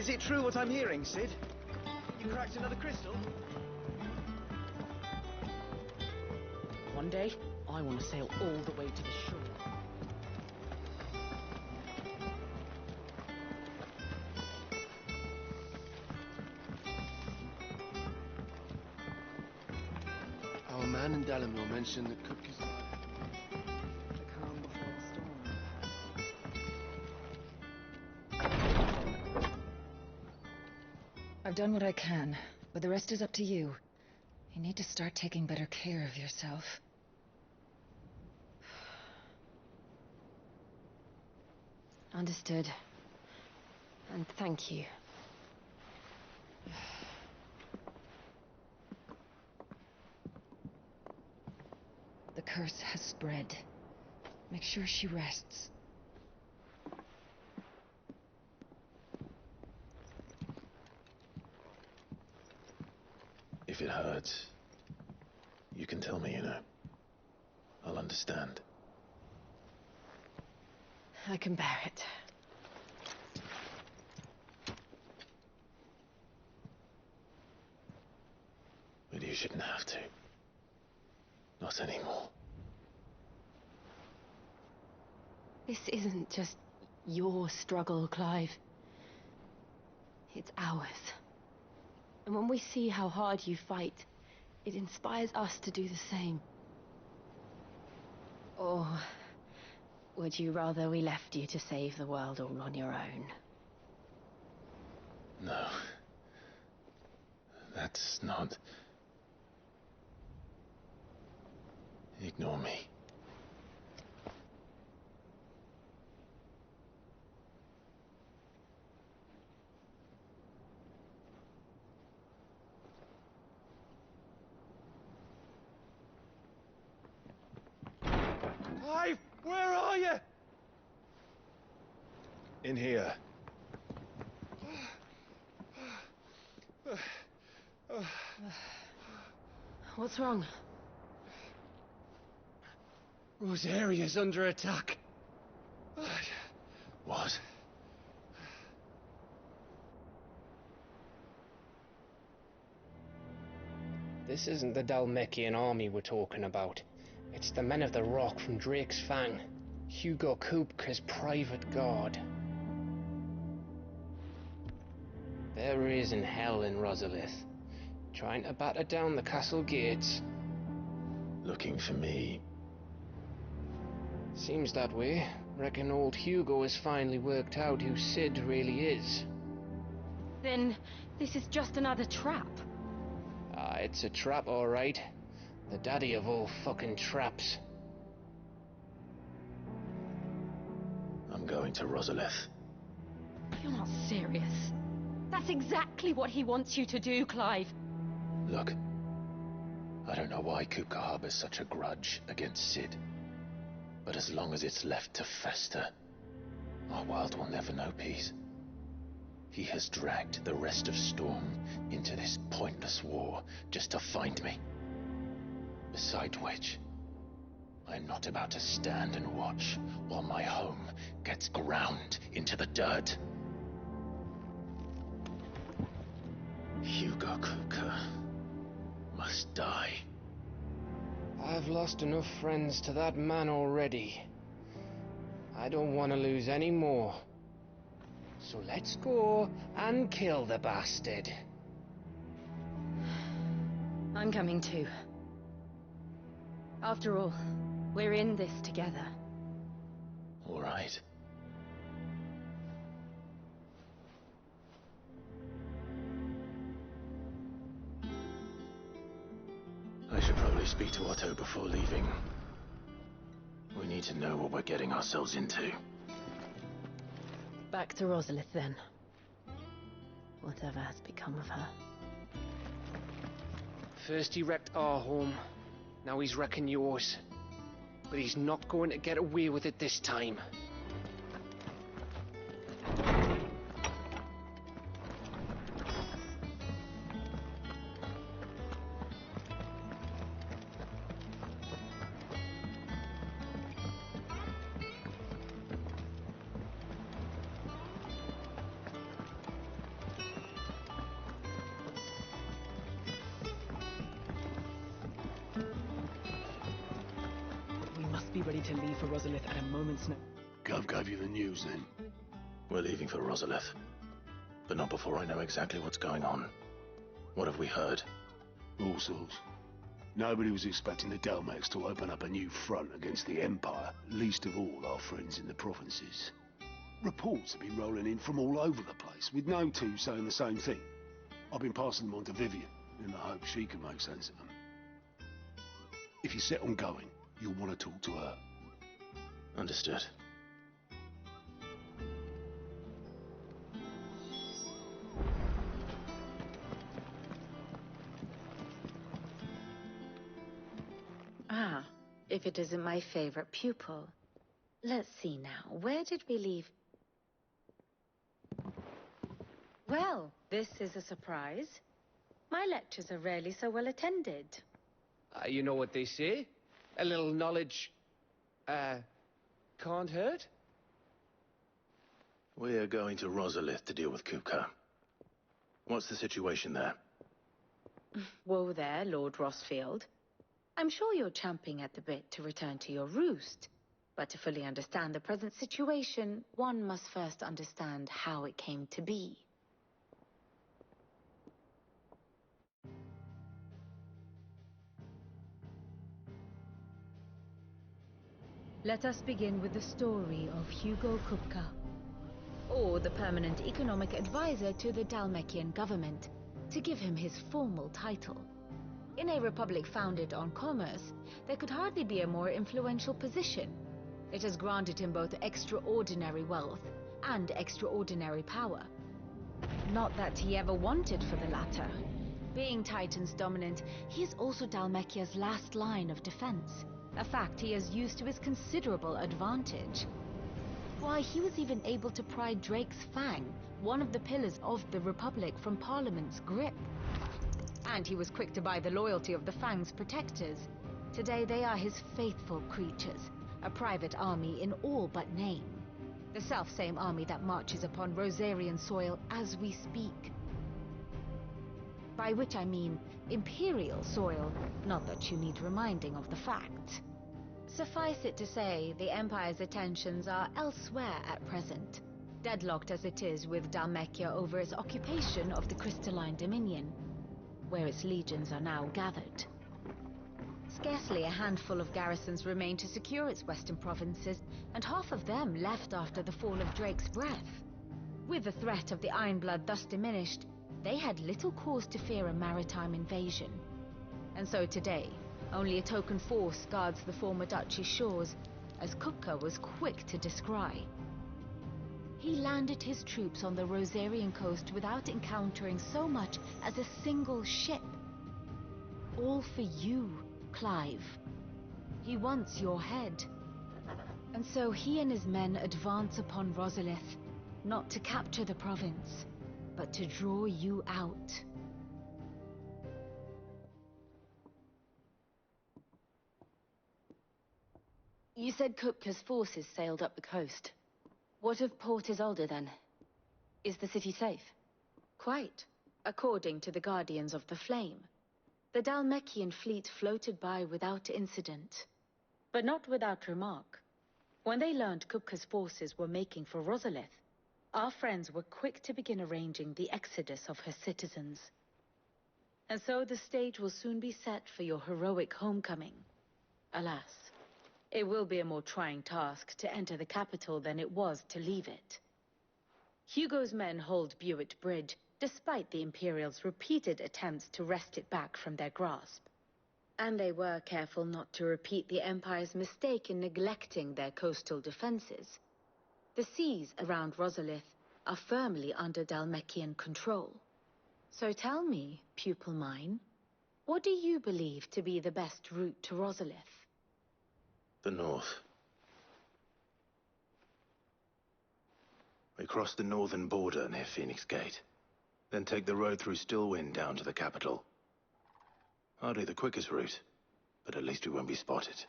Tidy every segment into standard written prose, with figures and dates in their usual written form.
Is it true what I'm hearing, Cid? You cracked another crystal? One day, I want to sail all the way to the shore. Our man in Dalamil mentioned that Kupka's... The calm before the storm. I've done what I can, but the rest is up to you. You need to start taking better care of yourself. Understood. And thank you. The curse has spread. Make sure she rests. If it hurts, you can tell me, you know. I'll understand. I can bear it. But you shouldn't have to. Not anymore. This isn't just your struggle, Clive. It's ours. And when we see how hard you fight, it inspires us to do the same. Or would you rather we left you to save the world all on your own? No. That's not... Ignore me. Clive, where are you? In here. What's wrong? Rosaria's under attack. What? This isn't the Dhalmekian army we're talking about. It's the men of the Rock from Drake's Fang. Hugo Kupka's private guard. There is in hell in Rosalith, trying to batter down the castle gates. Looking for me. Seems that way. Reckon old Hugo has finally worked out who Cid really is. Then this is just another trap. Ah, it's a trap, all right. The daddy of all fucking traps. I'm going to Rosalith. You're not serious. That's exactly what he wants you to do, Clive. Look. I don't know why Kupka harbors such a grudge against Cid. But as long as it's left to fester, our world will never know peace. He has dragged the rest of Storm into this pointless war just to find me. Besides which, I'm not about to stand and watch while my home gets ground into the dirt. Hugo Kupka must die. I've lost enough friends to that man already. I don't want to lose any more. So let's go and kill the bastard. I'm coming too. After all, we're in this together. All right. I should probably speak to Otto before leaving. We need to know what we're getting ourselves into. Back to Rosalith then. Whatever has become of her. First he wrecked our home, now he's wrecking yours. But he's not going to get away with it this time. be ready to leave for Rosalith at a moment's notice. Gov gave you the news then? We're leaving for Rosalith. But not before I know exactly what's going on. What have we heard? All sorts. Nobody was expecting the Dalmex to open up a new front against the Empire, least of all our friends in the provinces. Reports have been rolling in from all over the place, with no two saying the same thing. I've been passing them on to Vivian, in the hope she can make sense of them. If you're set on going, you'll want to talk to her. Understood. Ah, if it isn't my favorite pupil. Let's see now, where did we leave? Well, this is a surprise. My lectures are rarely so well attended. You know what they say? A little knowledge, can't hurt? We're going to Rosalith to deal with Kupka. What's the situation there? Whoa there, Lord Rossfield. I'm sure you're champing at the bit to return to your roost. But to fully understand the present situation, one must first understand how it came to be. Let us begin with the story of Hugo Kupka, or the permanent economic advisor to the Dhalmekian government, to give him his formal title. In a republic founded on commerce, there could hardly be a more influential position. It has granted him both extraordinary wealth and extraordinary power. Not that he ever wanted for the latter. Being Titan's dominant, he is also Dhalmekia's last line of defense, a fact he has used to his considerable advantage. Why, he was even able to pry Drake's Fang, one of the pillars of the Republic, from Parliament's grip. And he was quick to buy the loyalty of the Fang's protectors. Today they are his faithful creatures, a private army in all but name. The self-same army that marches upon Rosarian soil as we speak. By which I mean Imperial soil, not that you need reminding of the fact. Suffice it to say, the Empire's attentions are elsewhere at present, deadlocked as it is with Dhalmekia over its occupation of the Crystalline Dominion, where its legions are now gathered. Scarcely a handful of garrisons remain to secure its western provinces, and half of them left after the fall of Drake's Breath. With the threat of the Ironblood thus diminished, they had little cause to fear a maritime invasion. And so today, only a token force guards the former duchy's shores, as Kupka was quick to descry. He landed his troops on the Rosarian coast without encountering so much as a single ship. All for you, Clive. He wants your head. And so he and his men advance upon Rosalith, not to capture the province, but to draw you out. You said Kupka's forces sailed up the coast. What of Port Isolde, then? Is the city safe? Quite, according to the Guardians of the Flame. The Dhalmekian fleet floated by without incident, but not without remark. When they learned Kupka's forces were making for Rosalith, our friends were quick to begin arranging the exodus of her citizens. And so the stage will soon be set for your heroic homecoming. Alas, it will be a more trying task to enter the capital than it was to leave it. Hugo's men hold Buett Bridge, despite the Imperials' repeated attempts to wrest it back from their grasp. And they were careful not to repeat the Empire's mistake in neglecting their coastal defenses. The seas around Rosalith are firmly under Dhalmekian control. So tell me, pupil mine, what do you believe to be the best route to Rosalith? The north. We cross the northern border near Phoenix Gate, then take the road through Stillwind down to the capital. Hardly the quickest route, but at least we won't be spotted.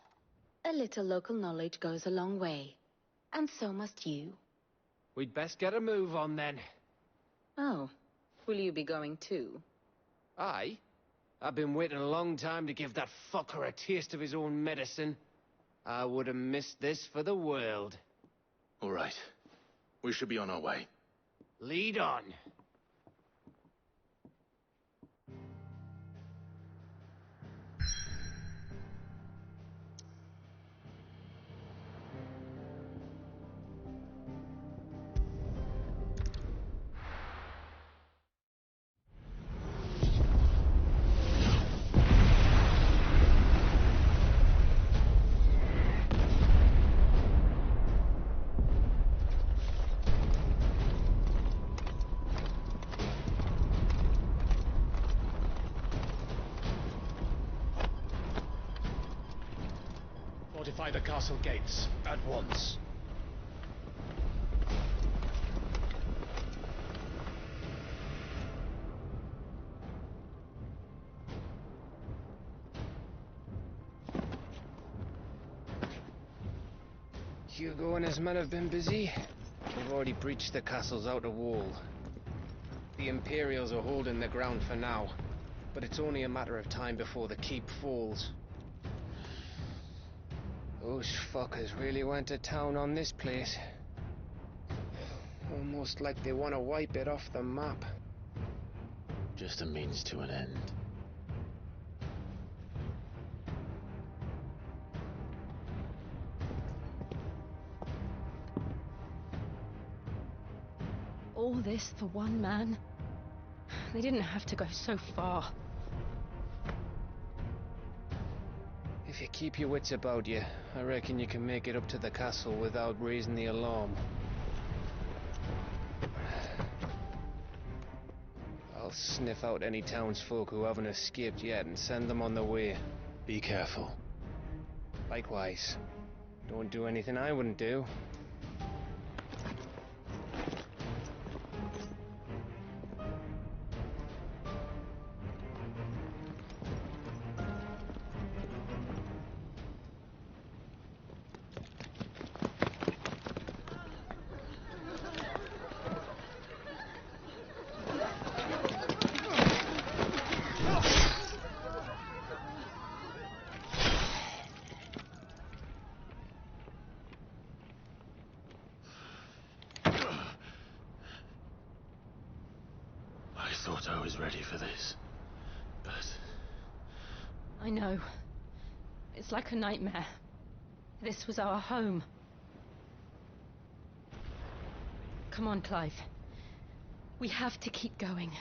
A little local knowledge goes a long way, and so must you. We'd best get a move on then. Oh, will you be going too? Aye. I've been waiting a long time to give that fucker a taste of his own medicine. I would have missed this for the world. All right. We should be on our way. Lead on. Fortify the castle gates at once. Hugo and his men have been busy. They've already breached the castle's outer wall. The Imperials are holding the ground for now, but it's only a matter of time before the keep falls. Those fuckers really went to town on this place. Almost like they want to wipe it off the map. Just a means to an end. All this for one man? They didn't have to go so far. If you keep your wits about you, I reckon you can make it up to the castle without raising the alarm. I'll sniff out any townsfolk who haven't escaped yet and send them on their way. Be careful. Likewise. Don't do anything I wouldn't do. I thought I was ready for this, but... I know. It's like a nightmare. This was our home. Come on, Clive. We have to keep going.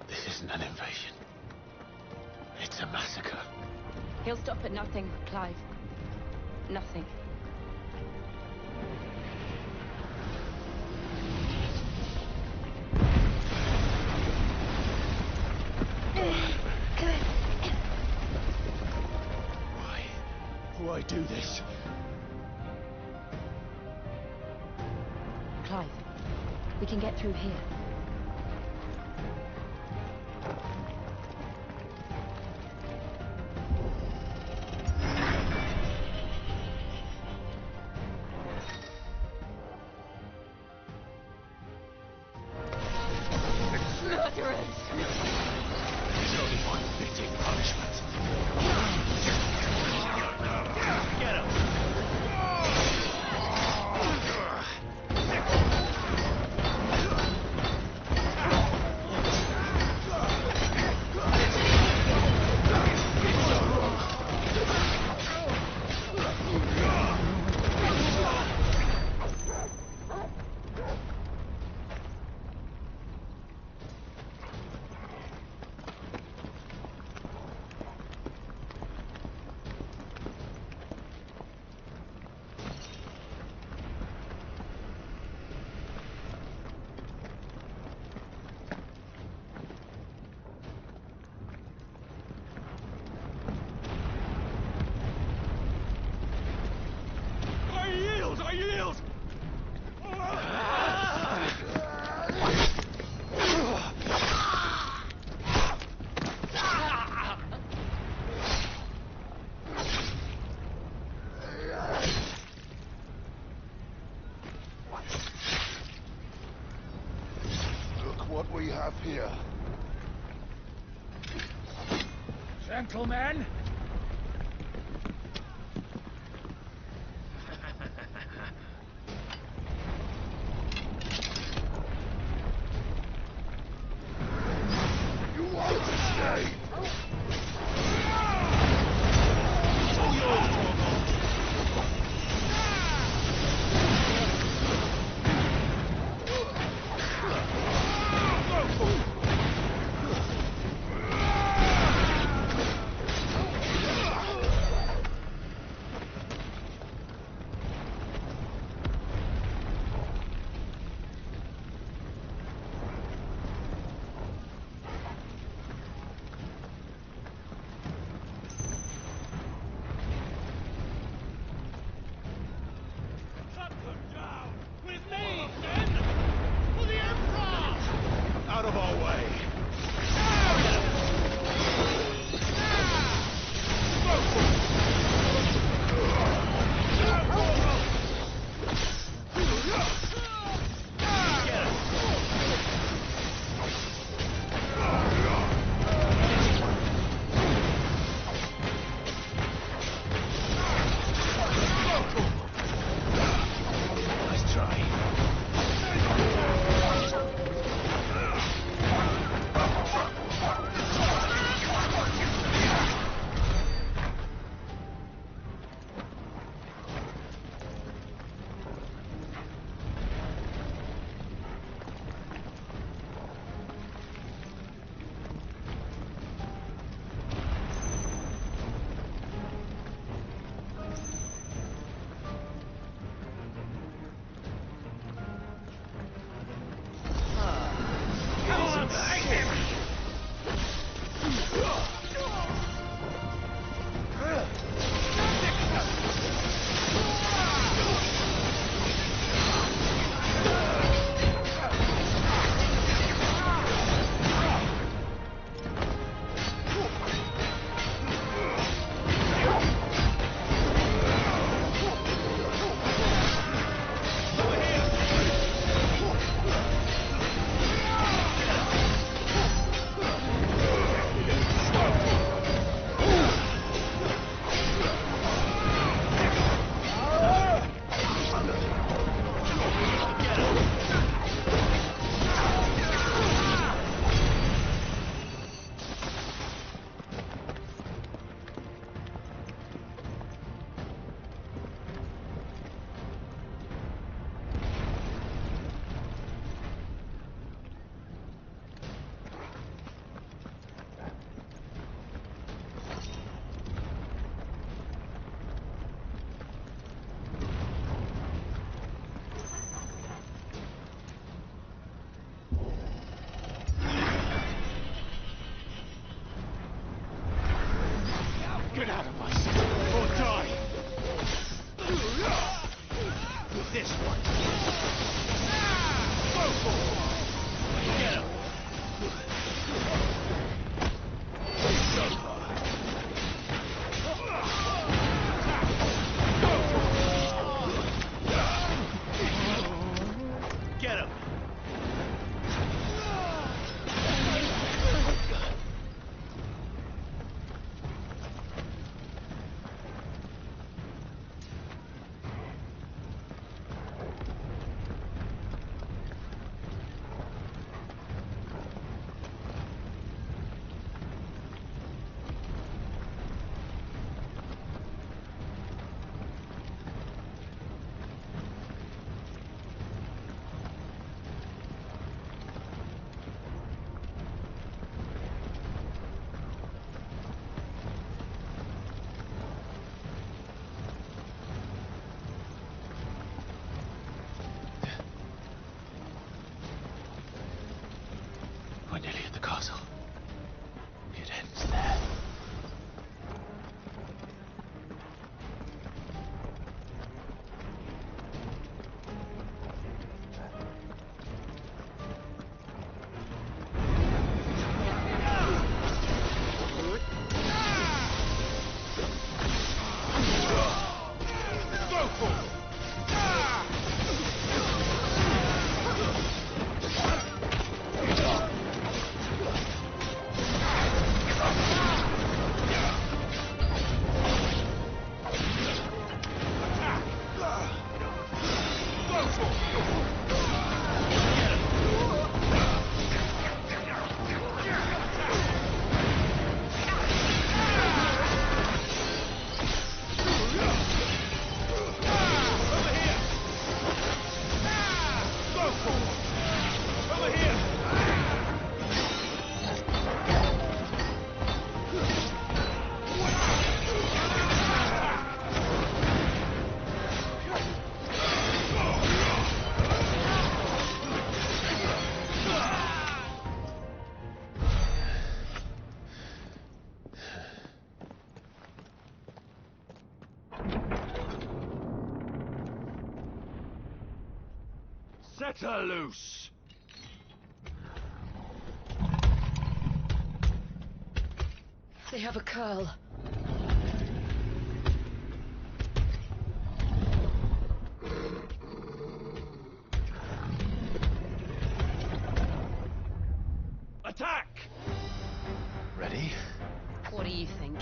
This isn't an invasion. It's a massacre. He'll stop at nothing, Clive. Nothing. Why do this? Clive, we can get through here. we have here? Gentlemen! You won't escape! Out of our way! Nice try. Get out of my sight, or die! This one! Go for it! Get him! It's over! Get him! Set her loose! They have a curl. Attack! Ready? What do you think?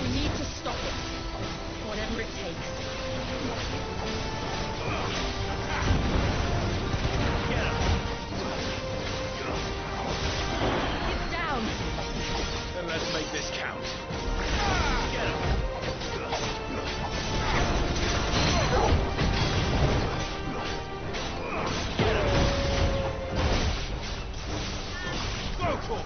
We need to stop it. Whatever it takes. It's down. Then let's make this count. Get him! Go, Corporal!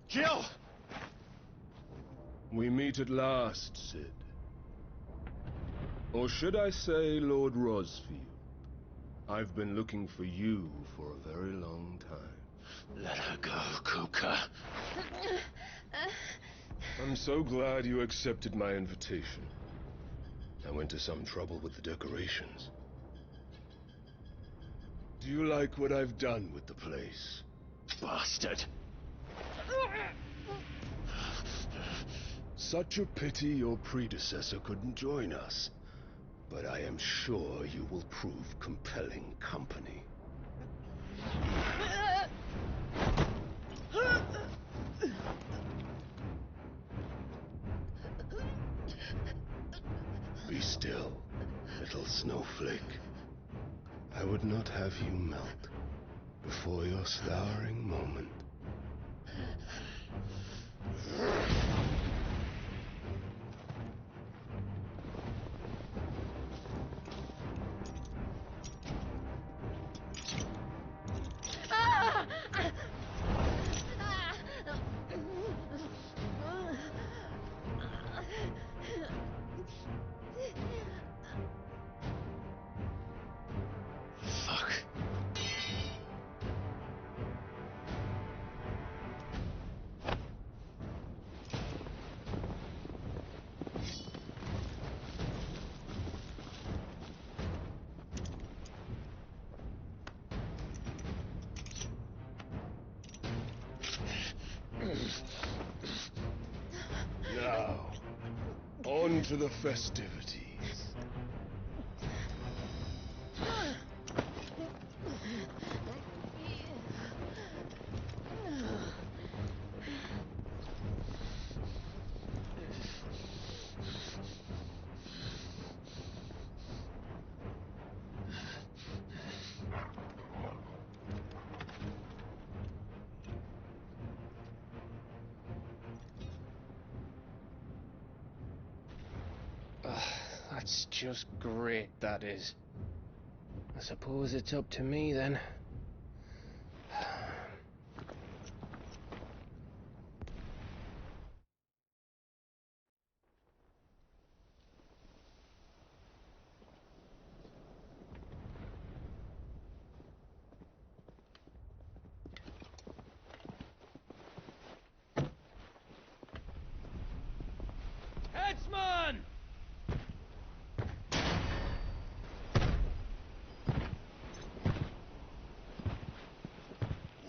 Jill! We meet at last, Cid. Or should I say, Lord Rosfield? I've been looking for you for a very long time. Let her go, Kupka. I'm so glad you accepted my invitation. I went to some trouble with the decorations. Do you like what I've done with the place? Bastard! Such a pity your predecessor couldn't join us. But I am sure you will prove compelling company. Be still, little snowflake. I would not have you melt before your flowering moment. to the festivities. That's just great, that is. I suppose it's up to me then. Headsman!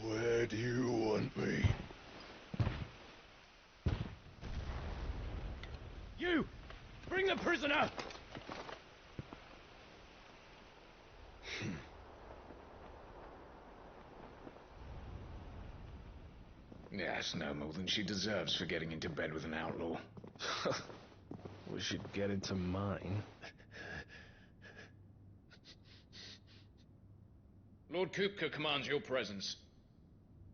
Where do you want me? You! Bring the prisoner! Yes, no more than she deserves for getting into bed with an outlaw. We should get into mine. Lord Kupka commands your presence.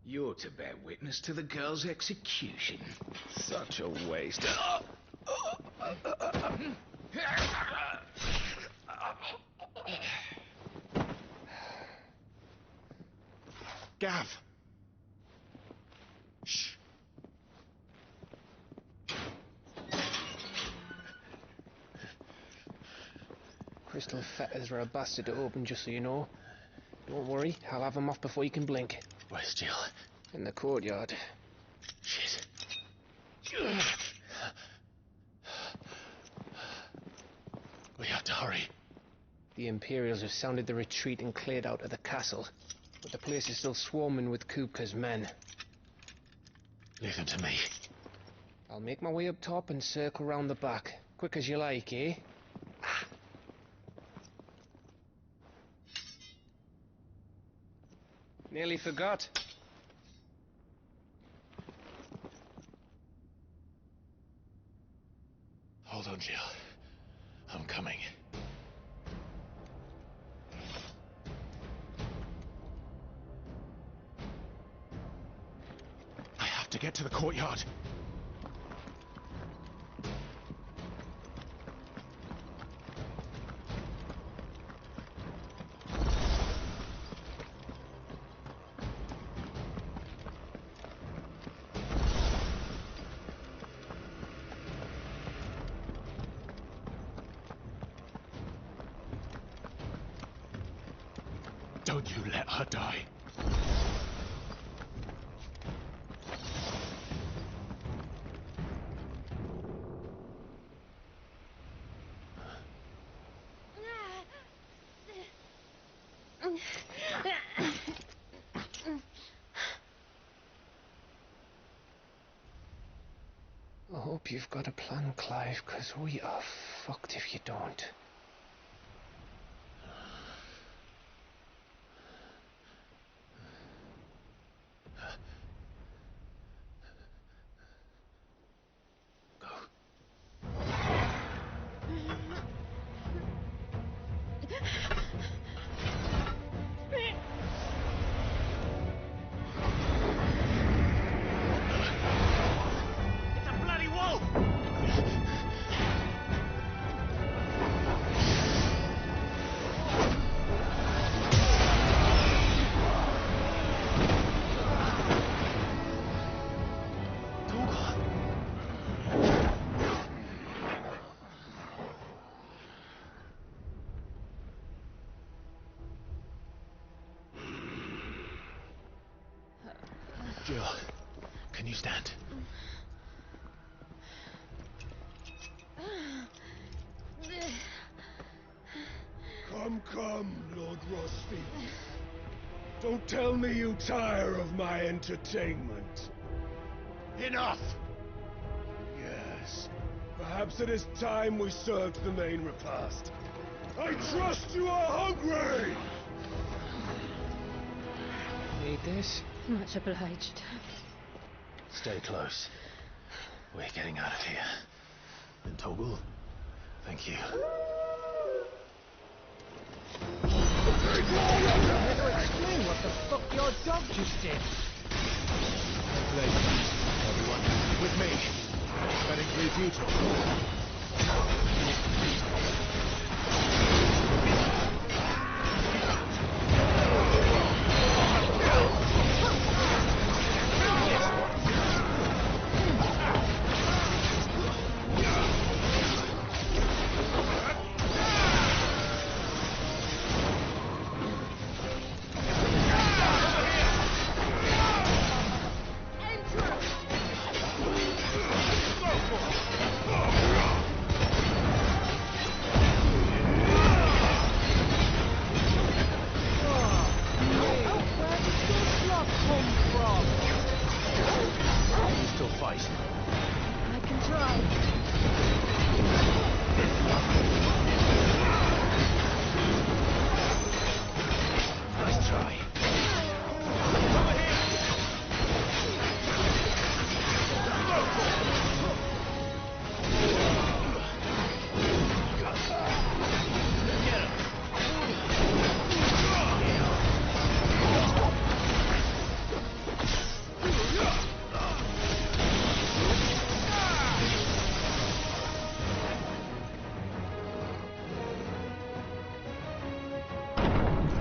You're to bear witness to the girl's execution. Such a waste. Gav! Shh. Crystal fetters are a bastard to open, just so you know. Don't worry, I'll have them off before you can blink. Where's Jill? In the courtyard. Shit. We have to hurry. The Imperials have sounded the retreat and cleared out of the castle, but the place is still swarming with Kupka's men. Leave them to me. I'll make my way up top and circle round the back. Quick as you like, eh? Nearly forgot. Hold on, Jill. I'm coming. I have to get to the courtyard. Don't you let her die. I hope you've got a plan, Clive, because we are fucked if you don't. It's a bloody wolf! Jill, can you stand? Come, Lord Rosfield. Don't tell me you tire of my entertainment. Enough! Yes, Perhaps it is time we served the main repast. I trust you are hungry! Need this? Much obliged. Stay close. We're getting out of here. And Toggle, thank you. Never explain what the fuck your dog just did. Everyone, with me. That includes you, Toggle.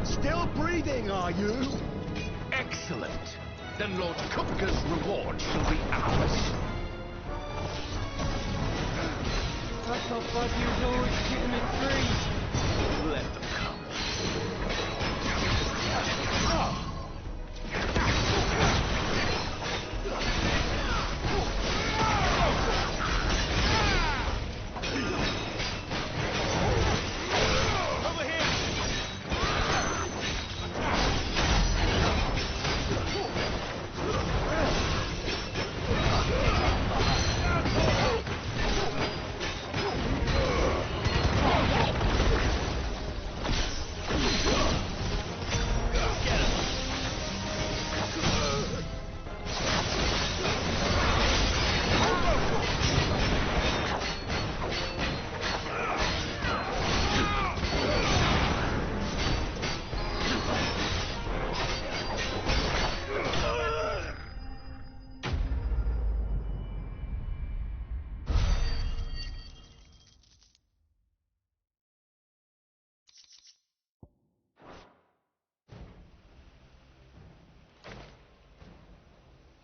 Still breathing, are you? Excellent. Then Lord Kupka's reward shall be ours. I thought Bud was always shooting in threes. Let them come.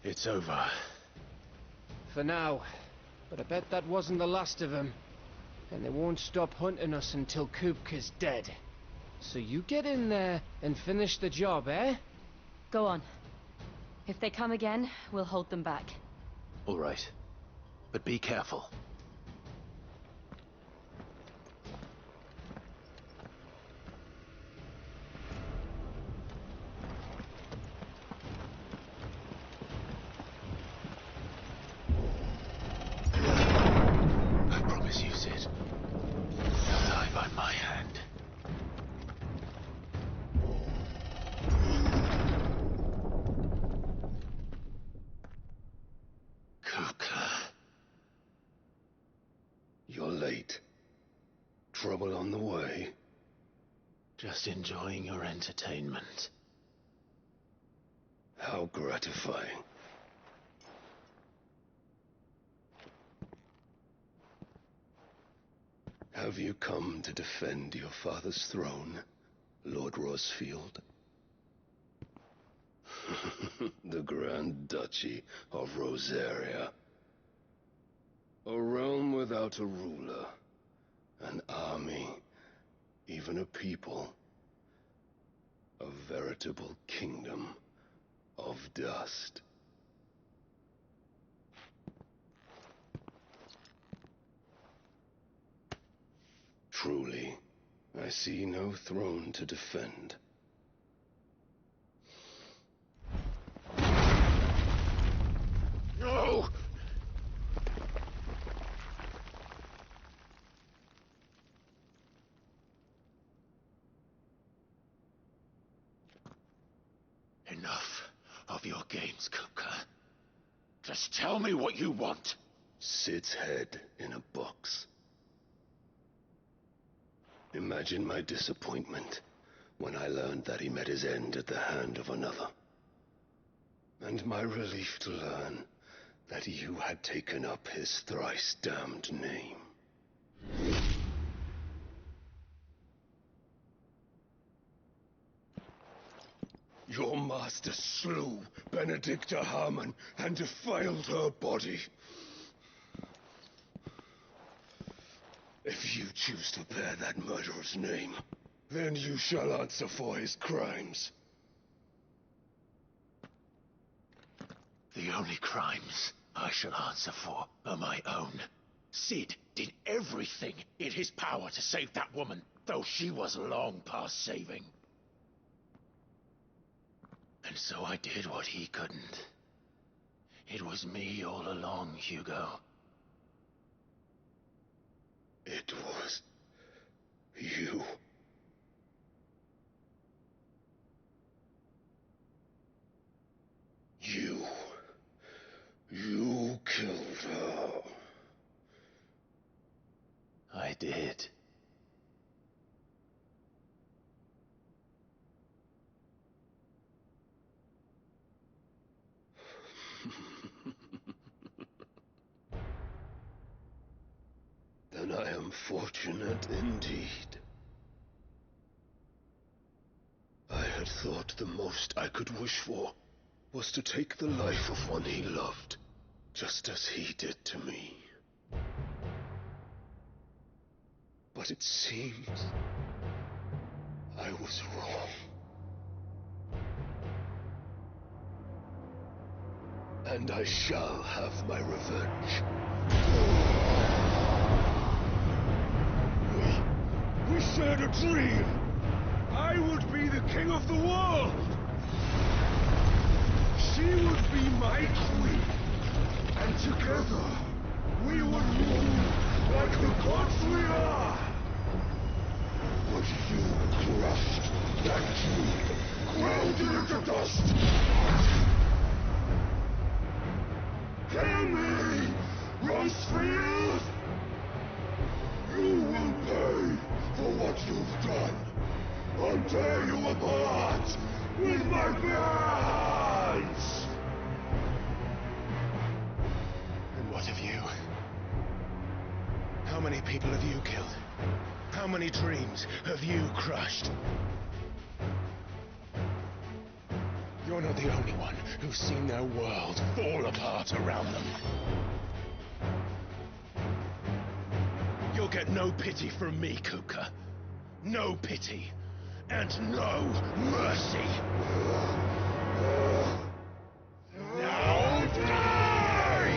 It's over. For now. But I bet that wasn't the last of them. And they won't stop hunting us until Kupka's dead. So you get in there and finish the job, eh? Go on. If they come again, we'll hold them back. All right. But be careful. I promise you, Sid. You'll die by my hand. Kupka. You're late. Trouble on the way? Just enjoying your entertainment. How gratifying. Have you come to defend your father's throne, Lord Rosfield? The Grand Duchy of Rosaria. A realm without a ruler, an army, even a people. A veritable kingdom of dust. Truly, I see no throne to defend. No! enough of your games, Kupka. Just tell me what you want. Sid's head in a box. Imagine my disappointment when I learned that he met his end at the hand of another. And my relief to learn that you had taken up his thrice damned name. Your master slew Benedicta Harmon and defiled her body. If you choose to bear that murderer's name, then you shall answer for his crimes. The only crimes I shall answer for are my own. Sid did everything in his power to save that woman, though she was long past saving. And so I did what he couldn't. It was me all along, Hugo. It was you. You killed her. I did. Then I am fortunate indeed. I had thought the most I could wish for was to take the life of one he loved, just as he did to me. But it seems I was wrong. And I shall have my revenge. We shared a dream. I would be the king of the world. She would be my queen. And together, we would rule like the gods we are. But you crushed that dream, ground it into dust. Hear me, Rosefield! You will pay for what you've done. I'll tear you apart with my hands! And what of you? How many people have you killed? How many dreams have you crushed? You're not the only one who's seen their world fall apart around them. You'll get no pity from me, Kupka. No pity. And no mercy. Now die!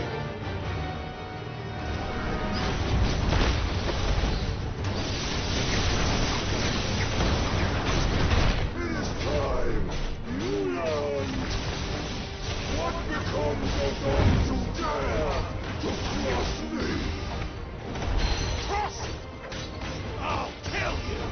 It is time you learned what becomes of those who dare to cross me. Cross! I'll kill you!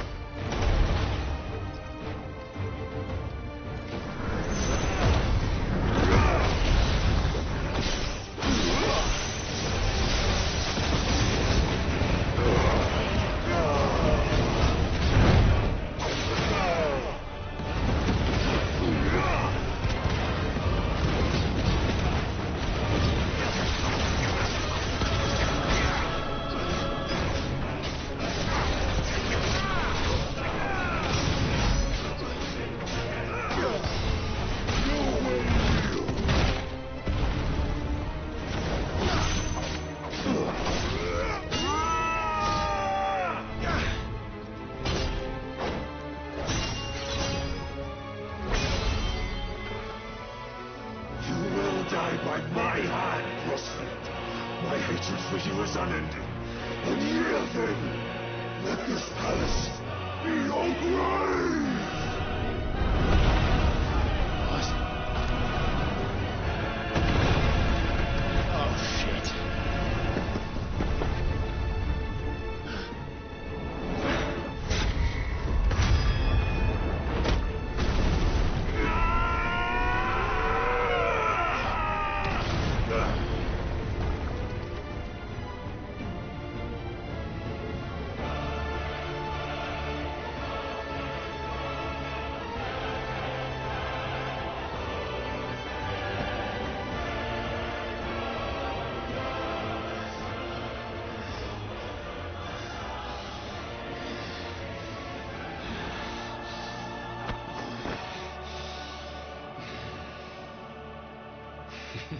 The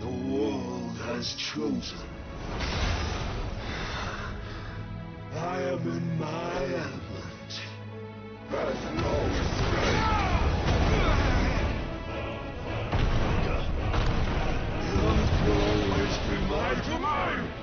world has chosen. I am in my element. There's no escape. The earth will always be my domain.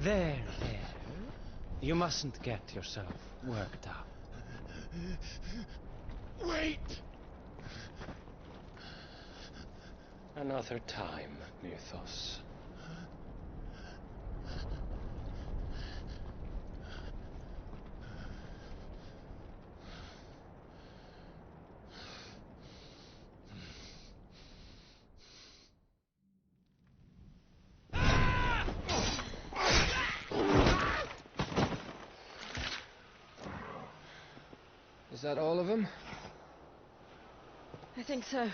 There. You mustn't get yourself worked up. Wait! Another time, Mythos. Is that all of them? I think so.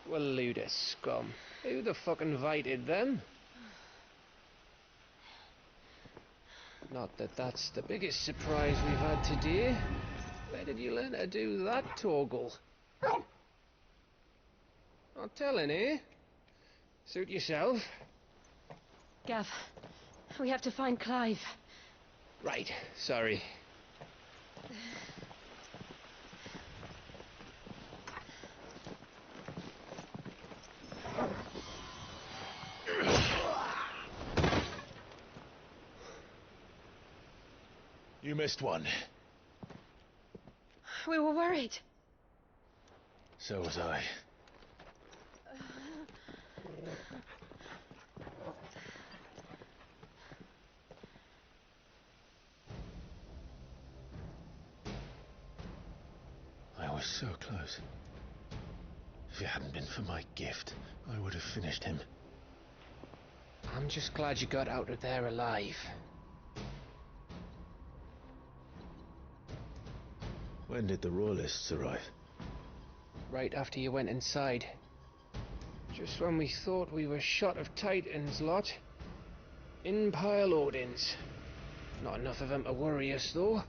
Well, Luda scum. Who the fuck invited them? Not that that's the biggest surprise we've had today. Where did you learn to do that, Torgal? Not telling, eh? Suit yourself. Gav, we have to find Clive. Right, sorry. You missed one. We were worried. So was I. I was so close. If it hadn't been for my gift, I would have finished him. I'm just glad you got out of there alive. When did the Royalists arrive? Right after you went inside. Just when we thought we were shot of Titans, lot. In pile Odins. Not enough of them to worry us, though.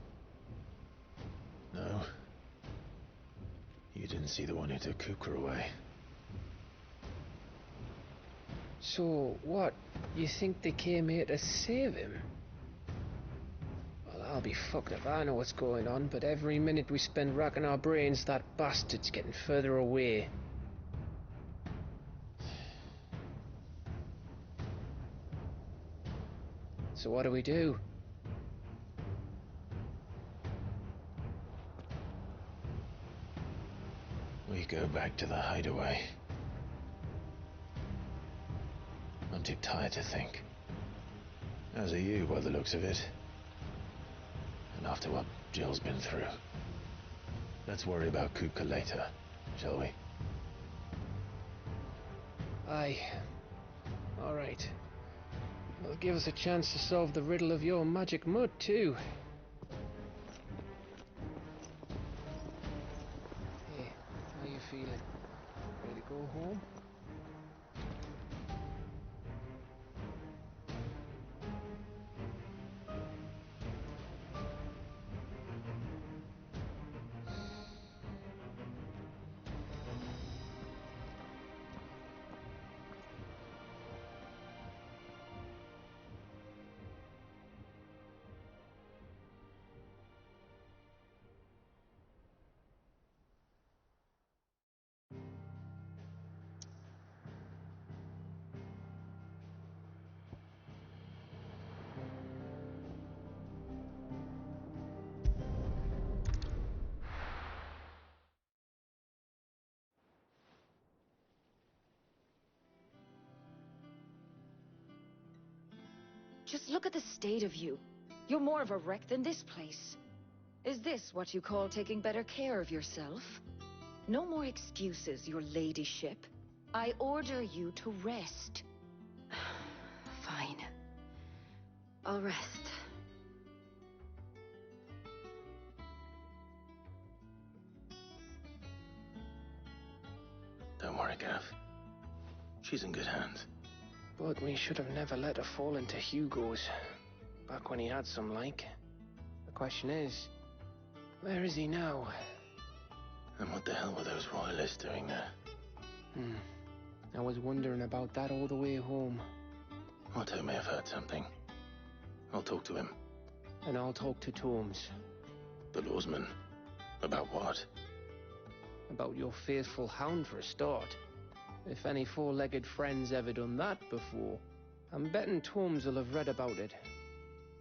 No. You didn't see the one who took Kupka away. So, what? You think they came here to save him? Well, I'll be fucked if I know what's going on, but every minute we spend racking our brains, that bastard's getting further away. So what do we do? We go back to the hideaway. I'm too tired to think. As are you, by the looks of it. And after what Jill's been through. Let's worry about Kupka later, shall we? Aye. All right. It'll give us a chance to solve the riddle of your magic mud, too. Hey, how you feeling? Ready to go home? Just look at the state of you. You're more of a wreck than this place. Is this what you call taking better care of yourself? No more excuses, your ladyship. I order you to rest. Fine. I'll rest. Don't worry, Gav. She's in good hands. But we should have never let her fall into Hugo's. Back when he had some like. The question is, where is he now? And what the hell were those Royalists doing there? I was wondering about that all the way home. Otto may have heard something. I'll talk to him. And I'll talk to Tomes. The lawsman. About what? About your faithful hound for a start. If any four-legged friend's ever done that before. I'm betting Torms will have read about it.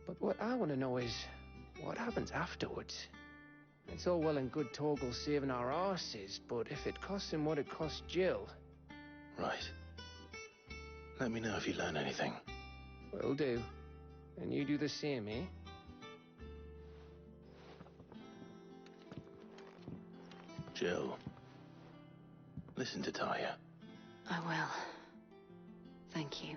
But what I want to know is, what happens afterwards? It's all well and good Torgal saving our arses, but if it costs him what it cost Jill... Right. Let me know if you learn anything. Will do. And you do the same, eh? Jill, listen to Taya. I will. Thank you.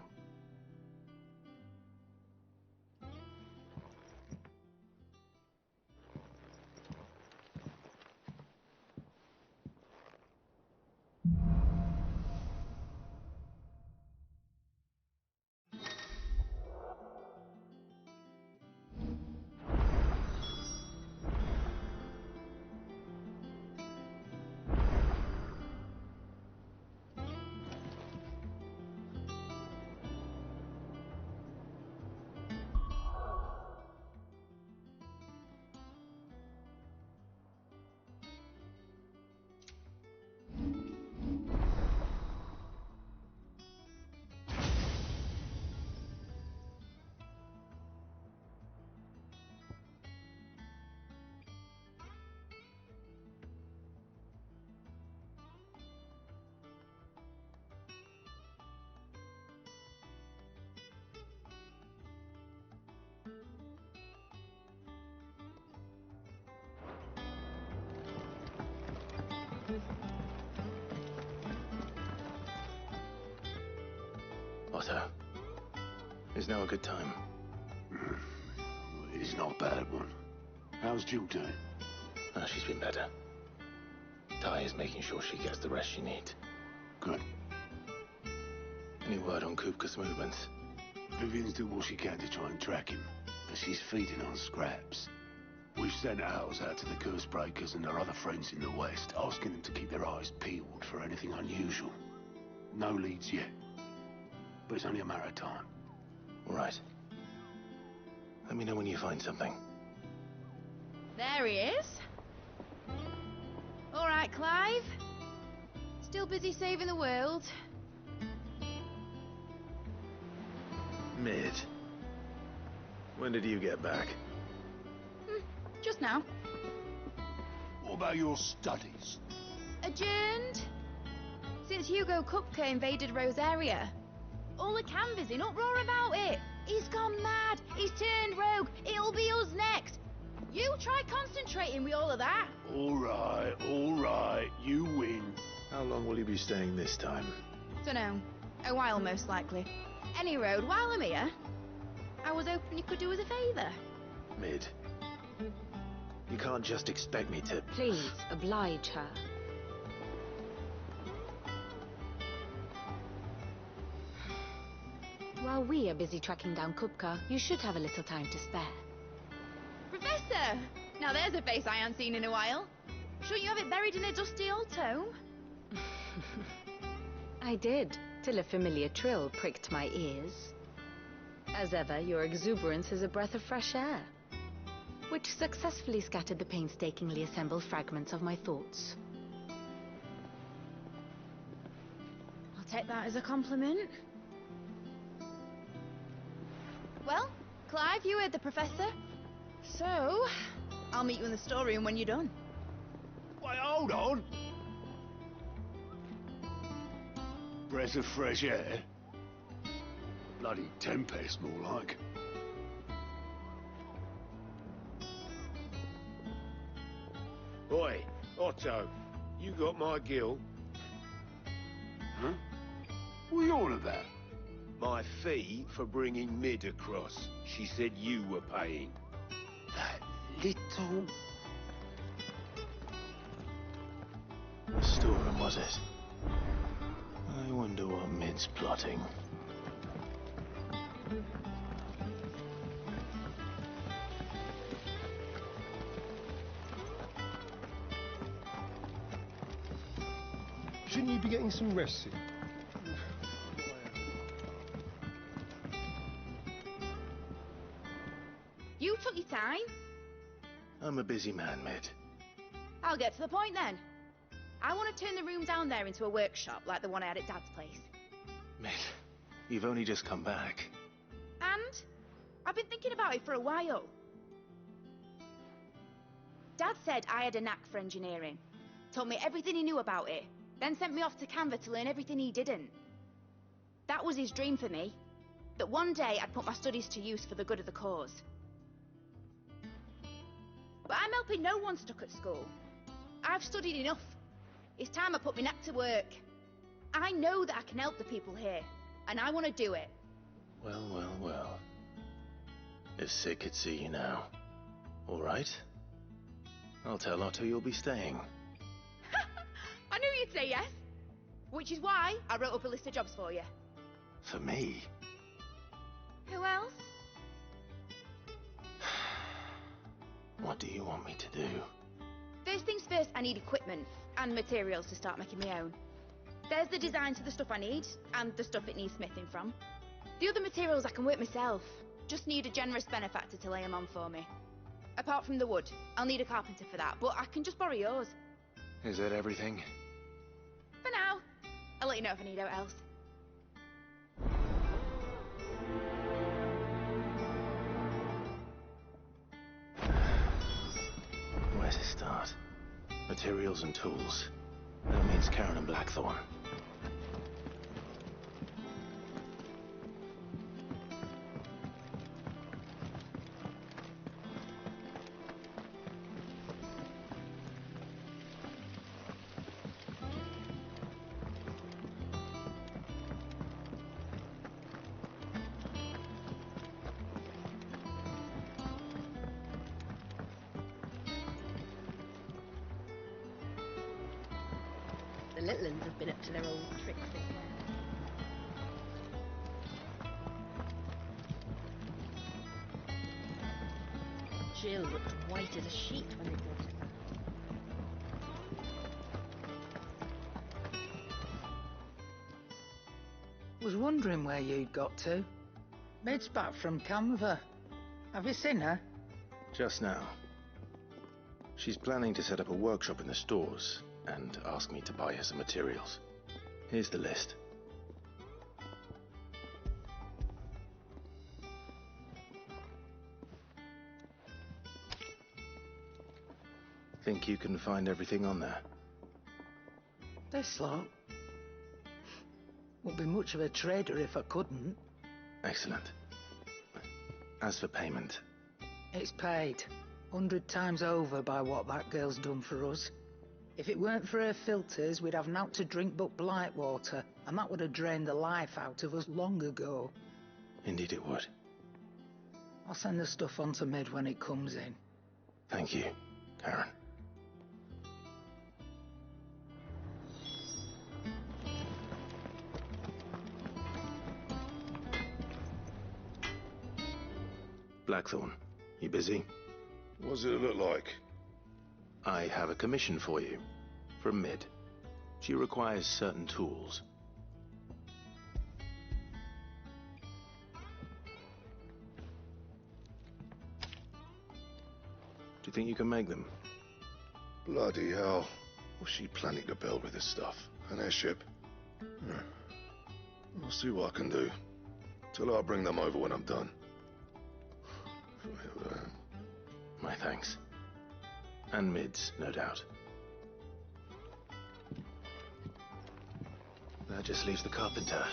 Otto, is now a good time? It's not a bad one. How's Jill doing? Oh, she's been better. Taya's making sure she gets the rest she needs. Good. Any word on Kupka's movements? Vivian's doing what she can to try and track him, but she's feeding on scraps. We've sent ours out to the Cursebreakers and their other friends in the West, asking them to keep their eyes peeled for anything unusual. No leads yet, but it's only a matter of time. All right. Let me know when you find something. There he is. All right, Clive. Still busy saving the world. Mid. When did you get back? Just now. What about your studies? Adjourned. Since Hugo Kupka invaded Rosaria. All the canvassing in uproar about it. He's gone mad. He's turned rogue. It'll be us next. You try concentrating with all of that. All right. You win. How long will you be staying this time? Dunno. A while, most likely. Any road, while I'm here, I was hoping you could do us a favour. Mid. You can't just expect me to... Please, oblige her. While we are busy tracking down Kupka, you should have a little time to spare. Professor! Now there's a face I haven't seen in a while. Shouldn't you have it buried in a dusty old tome? I did, till a familiar trill pricked my ears. As ever, your exuberance is a breath of fresh air, which successfully scattered the painstakingly assembled fragments of my thoughts. I'll take that as a compliment. Well, Clive, you heard the Professor. So, I'll meet you in the storeroom when you're done. Wait, hold on. Breath of fresh air? Bloody tempest, more like. Oi, Otto, you got my gill? Huh? What are you on about? My fee for bringing Mid across. She said you were paying. That little... What storeroom was it? I wonder what Mid's plotting. Shouldn't you be getting some rest soon? You took your time. I'm a busy man, Mid. I'll get to the point then. I want to turn the room down there into a workshop like the one I had at Dad's place. Mid, You've only just come back. And? I've been thinking about it for a while. Dad said I had a knack for engineering. Told me everything he knew about it. Then sent me off to Canva to learn everything he didn't. That was his dream for me. That one day I'd put my studies to use for the good of the cause. But I'm helping no one stuck at school. I've studied enough. It's time I put my neck to work. I know that I can help the people here, and I want to do it. Well, well, well. If Sid could see you now. All right. I'll tell Otto you'll be staying. I knew you'd say yes. Which is why I wrote up a list of jobs for you. For me? Who else? What do you want me to do? First things first, I need equipment and materials to start making my own. There's the designs of the stuff I need, and the stuff it needs smithing from. The other materials I can work myself. Just need a generous benefactor to lay them on for me. Apart from the wood, I'll need a carpenter for that, but I can just borrow yours. Is that everything? For now. I'll let you know if I need out else. Where to start? Materials and tools. That means Karen and Blackthorn. The little ones have been up to their old tricks again. Jill looked white as a sheet when they brought her back. Was wondering where you'd got to. Mid's back from Canva. Have you seen her? Just now. She's planning to set up a workshop in the stores and ask me to buy her some materials. Here's the list. Think you can find everything on there? This lot. Wouldn't be much of a trader if I couldn't. Excellent. As for payment... It's paid. 100 times over by what that girl's done for us. If it weren't for her filters, we'd have naught to drink but blight water, and that would have drained the life out of us long ago. Indeed it would. I'll send the stuff on to Mid when it comes in. Thank you, Karen. Blackthorn, you busy? What's it look like? I have a commission for you. From Mid. She requires certain tools. Do you think you can make them? Bloody hell. What's she planning to build with this stuff? An airship? I'll see what I can do. Tell her I'll bring them over when I'm done. My thanks. And Mid's, no doubt. That just leaves the carpenter.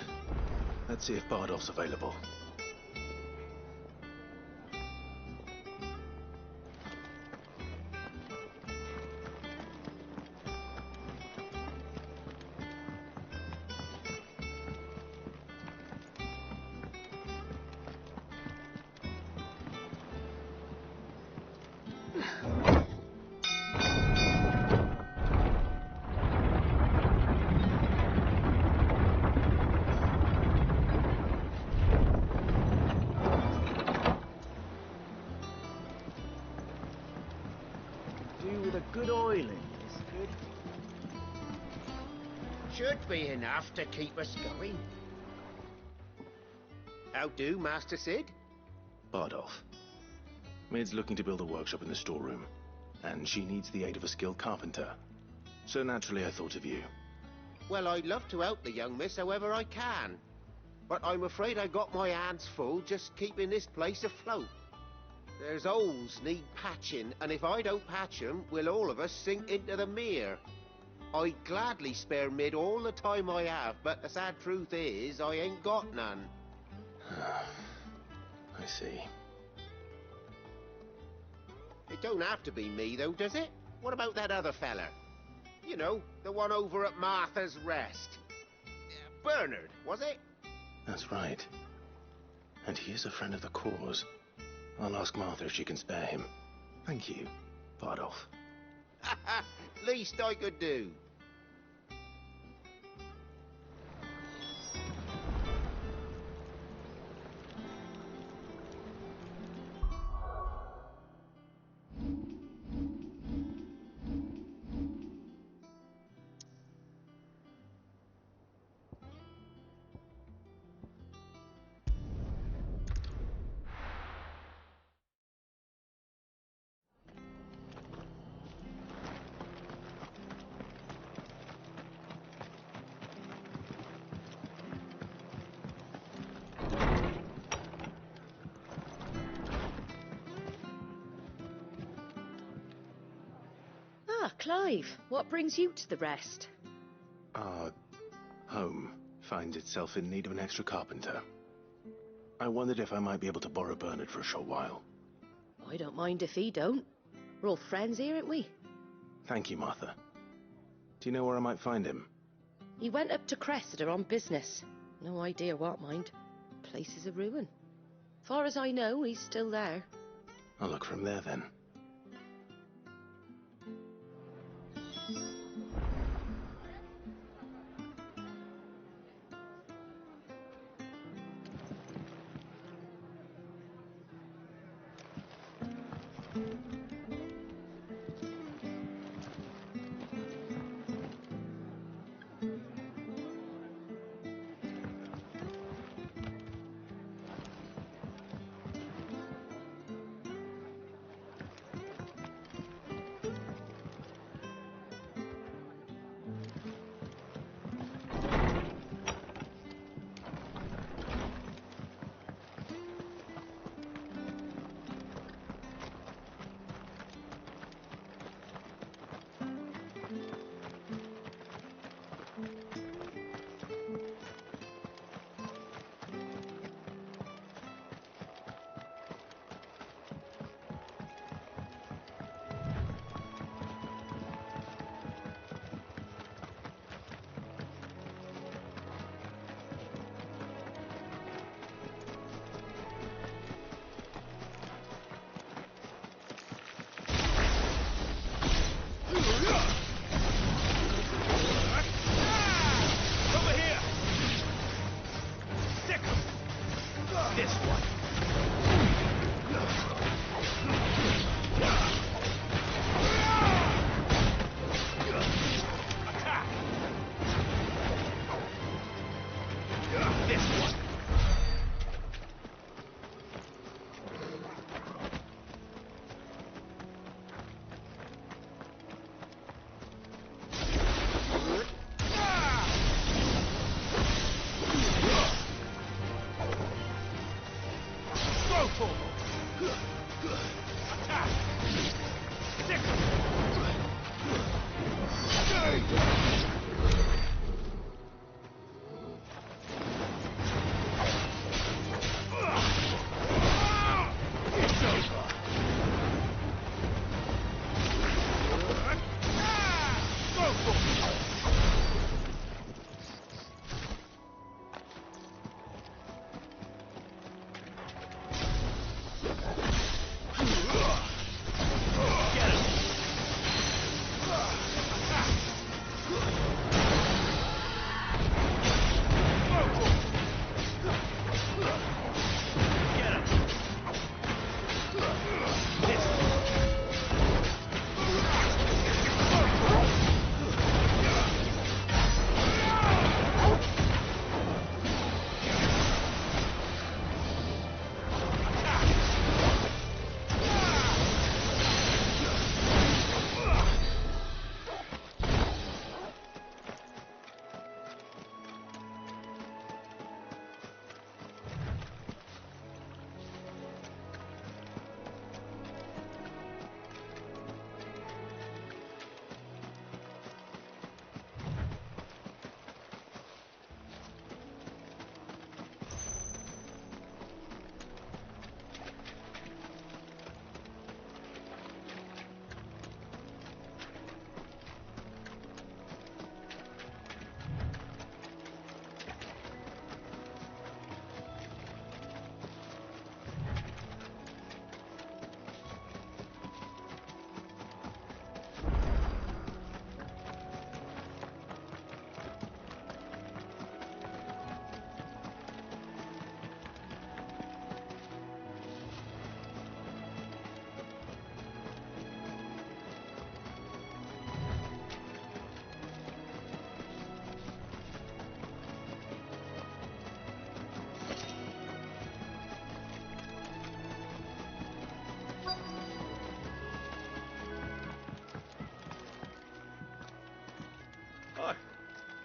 Let's see if Bardolph's available. Good oiling, this good. Should be enough to keep us going. How do, Master Sid? Bardolph. Mid's looking to build a workshop in the storeroom, and she needs the aid of a skilled carpenter. So naturally I thought of you. Well, I'd love to help the young miss however I can. but I'm afraid I got my hands full just keeping this place afloat. There's holes need patching, and if I don't patch 'em, we'll all of us sink into the mere. I'd gladly spare Mid all the time I have, but the sad truth is, I ain't got none. I see. It don't have to be me, though, does it? What about that other fella? You know, the one over at Martha's Rest. Bernard, was it? That's right. And he is a friend of the cause. I'll ask Martha if she can spare him. Thank you, Bardolph. Least I could do. Clive, what brings you to the Rest? Our home finds itself in need of an extra carpenter. I wondered if I might be able to borrow Bernard for a short while. I don't mind if he don't. We're all friends here, aren't we? Thank you, Martha. Do you know where I might find him? He went up to Cressida on business. No idea what, mind. Place is a ruin. Far as I know, he's still there. I'll look from there then.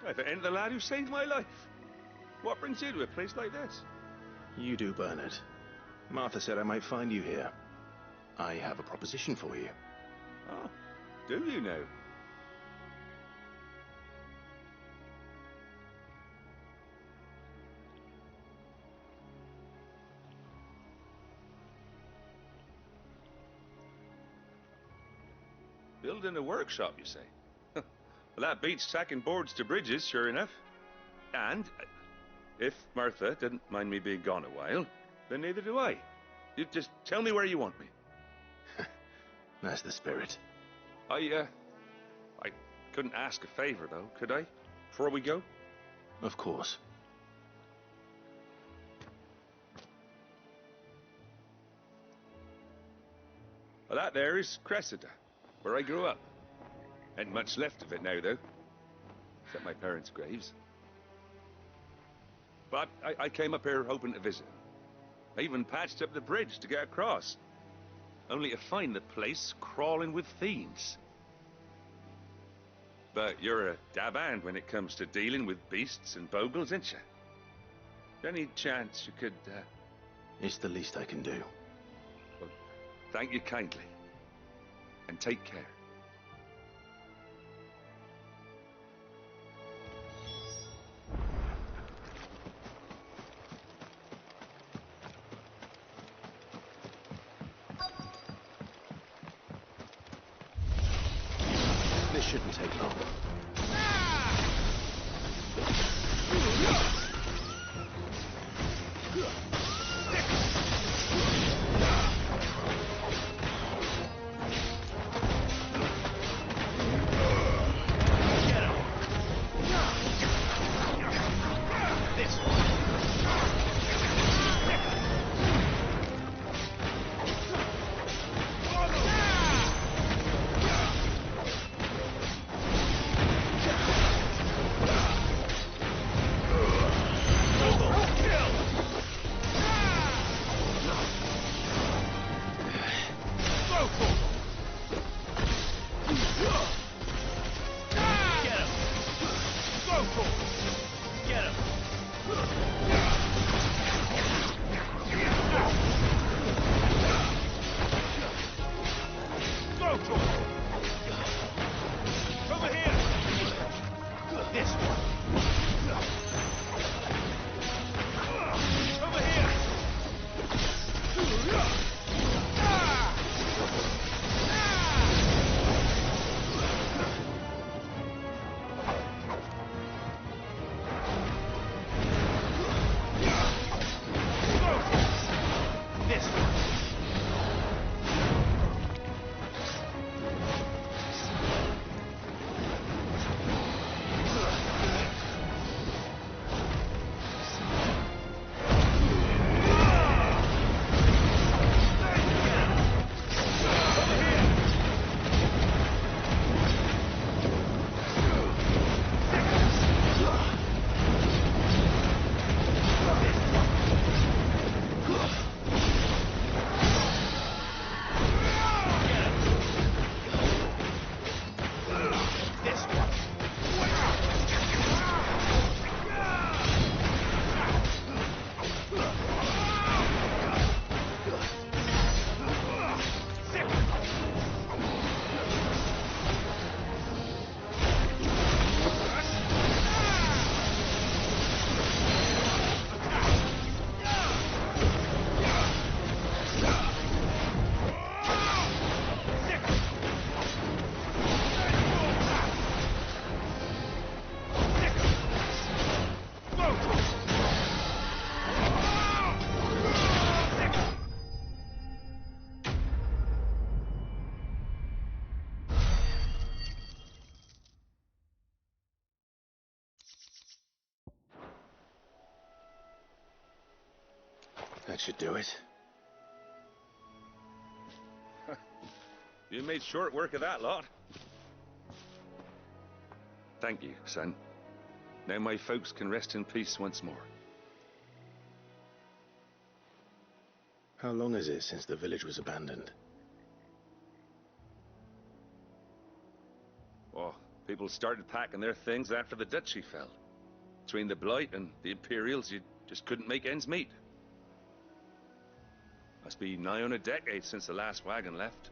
If it ain't the lad who saved my life. What brings you to a place like this? You do, Bernard. Martha said I might find you here. I have a proposition for you. Oh, do you now? Building a workshop, you say? Well, that beats sacking boards to bridges, sure enough. And if Martha didn't mind me being gone a while, then neither do I. You just tell me where you want me. That's the spirit. I couldn't ask a favor, though, could I? Before we go? Of course. Well, that there is Cressida, where I grew up. Ain't much left of it now, though. Except my parents' graves. But I came up here hoping to visit. I even patched up the bridge to get across. Only to find the place crawling with fiends. But you're a dab hand when it comes to dealing with beasts and bogles, ain't you? Any chance you could, It's the least I can do. Well, thank you kindly. And take care. This shouldn't take long. That should do it. You made short work of that lot. Thank you, son. Now my folks can rest in peace once more. How long is it since the village was abandoned? Oh, People started packing their things after the duchy fell. Between the Blight and the Imperials, you just couldn't make ends meet. Must be nigh on a decade since the last wagon left.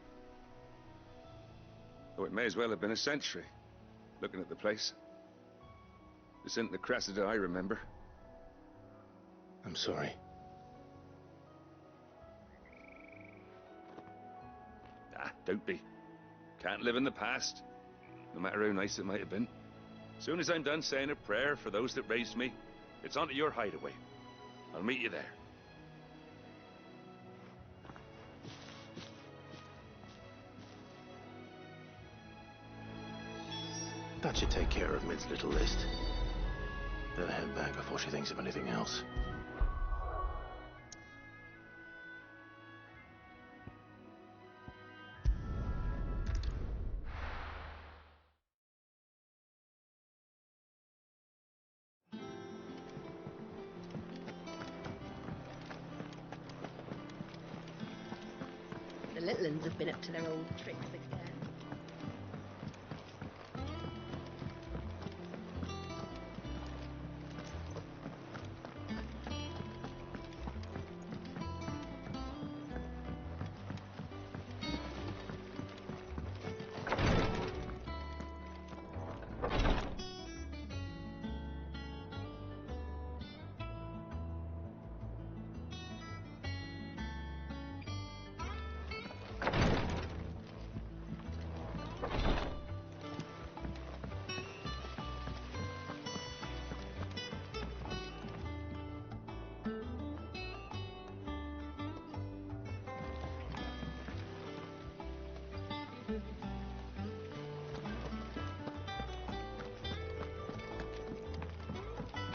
Though it may as well have been a century, looking at the place. This isn't the Cressida I remember. I'm sorry. Ah, don't be. Can't live in the past, no matter how nice it might have been. Soon as I'm done saying a prayer for those that raised me, it's onto your hideaway. I'll meet you there. That should take care of Mid's little list. Better head back before she thinks of anything else. The little uns have been up to their old tricks again.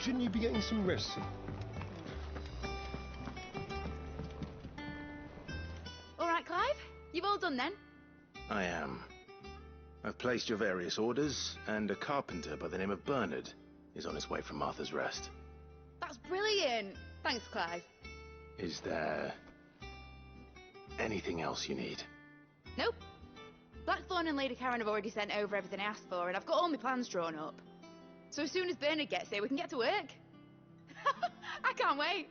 Shouldn't you be getting some rest? All right, Clive. You've all done then? I am. I've placed your various orders, and a carpenter by the name of Bernard is on his way from Martha's Rest. That's brilliant. Thanks, Clive. Is there anything else you need? Nope. Blackthorn and Lady Karen have already sent over everything I asked for, and I've got all my plans drawn up. So as soon as Bernard gets here, we can get to work. I can't wait.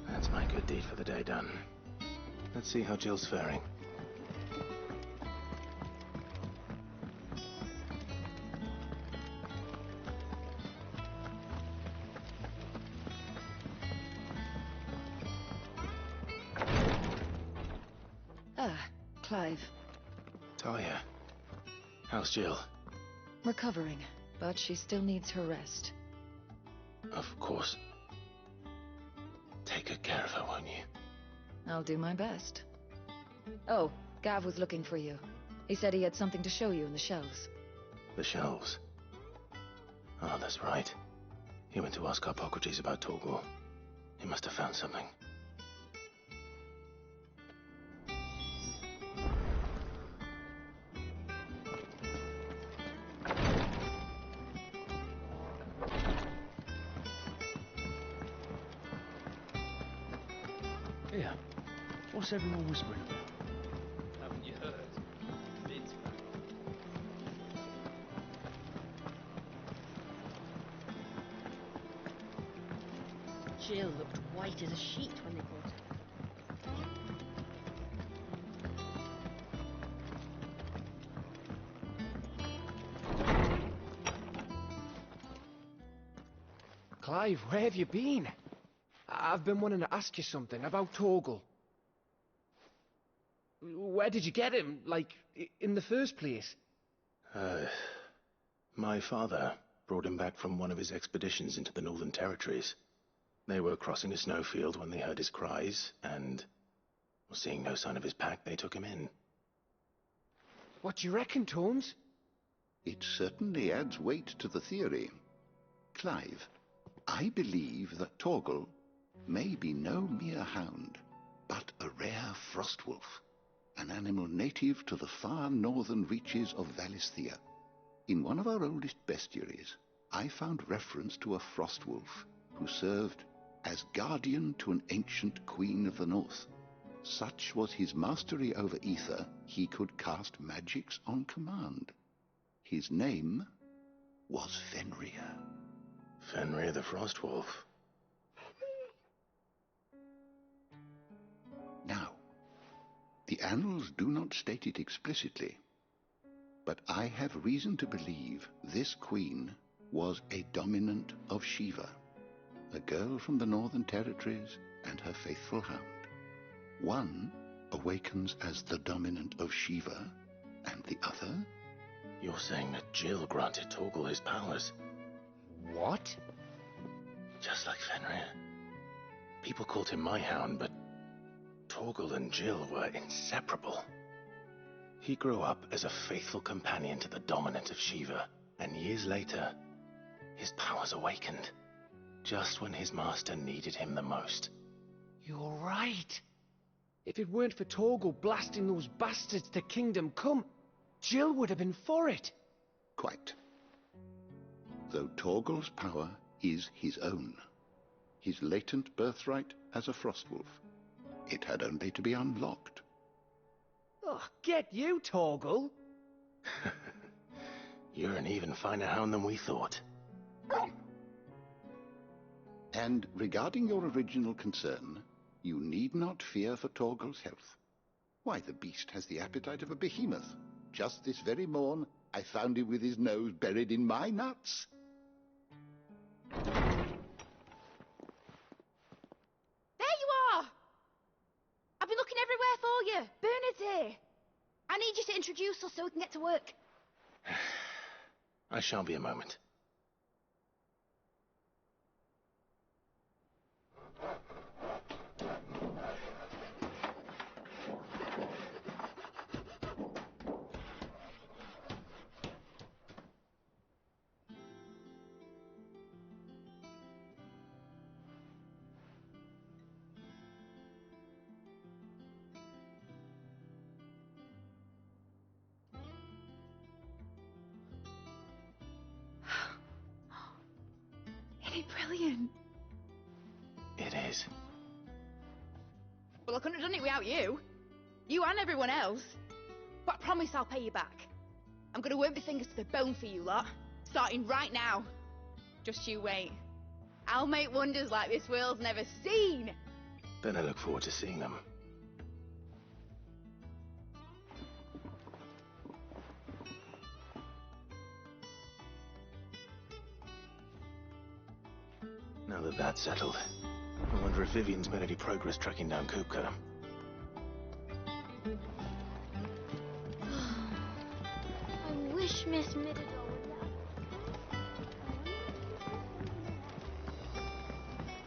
That's my good deed for the day done. Let's see how Jill's faring. Clive. Talia, how's Jill? Recovering, but she still needs her rest. Of course. Take good care of her, won't you? I'll do my best. Oh, Gav was looking for you. He said he had something to show you in the shelves. The shelves? Oh, that's right. He went to ask Harpocrates about Torgal. He must have found something. Here, what's everyone whispering about? Haven't you heard? Mid's back. Jill looked white as a sheet when they brought her. Clive, where have you been? I've been wanting to ask you something about Torgal. Where did you get him, like, in the first place? My father brought him back from one of his expeditions into the Northern Territories. They were crossing a snowfield when they heard his cries, and, seeing no sign of his pack, they took him in. What do you reckon, Tomes? It certainly adds weight to the theory. Clive, I believe that Torgal may be no mere hound, but a rare frostwolf, an animal native to the far northern reaches of Valisthea. In one of our oldest bestiaries, I found reference to a Frostwolf who served as guardian to an ancient queen of the north. Such was his mastery over ether, he could cast magics on command. His name was Fenrir. Fenrir the Frostwolf. Now, the annals do not state it explicitly, but I have reason to believe this queen was a dominant of Shiva, a girl from the Northern Territories and her faithful hound. One awakens as the dominant of Shiva, and the other? You're saying that Jill granted Torgal his powers? What? Just like Fenrir. People called him my hound, but Torgal and Jill were inseparable. He grew up as a faithful companion to the dominant of Shiva, and years later, his powers awakened, just when his master needed him the most. You're right. If it weren't for Torgal blasting those bastards to Kingdom Come, Jill would have been for it. Quite. Though Torgal's power is his own, his latent birthright as a Frostwolf, it had only to be unlocked. Oh, get you, Torgal! You're an even finer hound than we thought. And regarding your original concern, you need not fear for Torgal's health. Why, the beast has the appetite of a behemoth. Just this very morn, I found him with his nose buried in my nuts. There you are! I've been looking everywhere for you. Bernard's here. I need you to introduce us so we can get to work. I shan't be a moment. Isn't it brilliant? It is. Well, I couldn't have done it without you. You and everyone else. But I promise I'll pay you back. I'm gonna work my fingers to the bone for you lot. Starting right now. Just you wait. I'll make wonders like this world's never seen. Then I look forward to seeing them. Now that that's settled, I wonder if Vivian's made any progress tracking down Kupka. I wish Miss Mididor would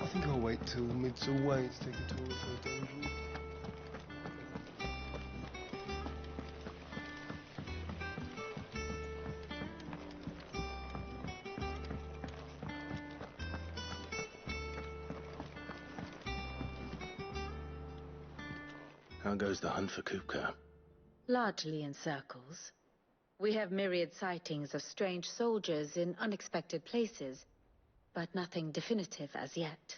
I think I'll wait till Mid's away to take a tour of her dungeon. How goes the hunt for Kupka? Largely in circles. We have myriad sightings of strange soldiers in unexpected places, but nothing definitive as yet.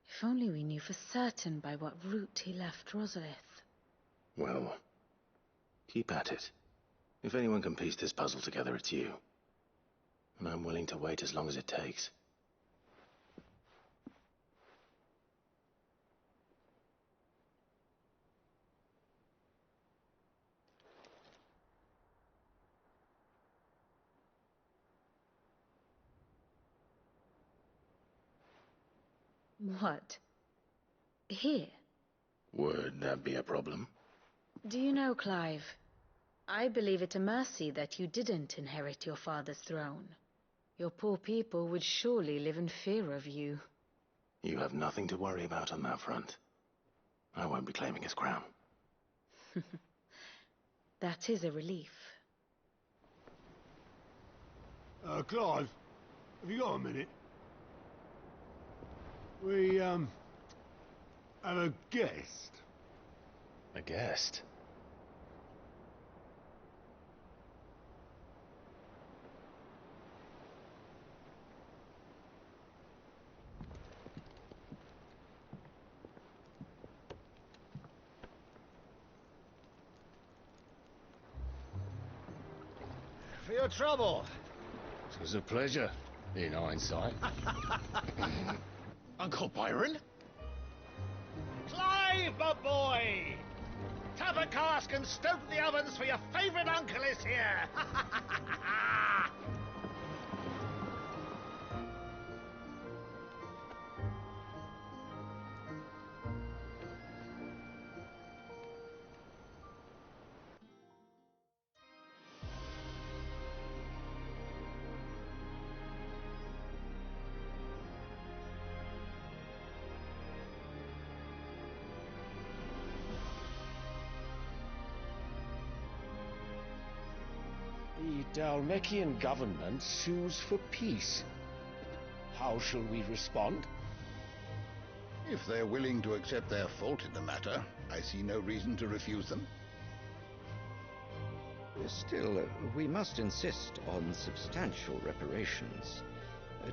If only we knew for certain by what route he left Rosalith. Well, keep at it. If anyone can piece this puzzle together, it's you. And I'm willing to wait as long as it takes. What? Here? Would that be a problem? Do you know, Clive? I believe it a mercy that you didn't inherit your father's throne. Your poor people would surely live in fear of you. You have nothing to worry about on that front. I won't be claiming his crown. That is a relief. Clive, have you got a minute? We, have a guest. A guest? your trouble. It was a pleasure, in hindsight. Uncle Byron? Clive, my boy! Tap a cask and stoke the ovens, for your favourite uncle is here! The Dhalmekian government sues for peace. How shall we respond? If they're willing to accept their fault in the matter, I see no reason to refuse them. Still, we must insist on substantial reparations.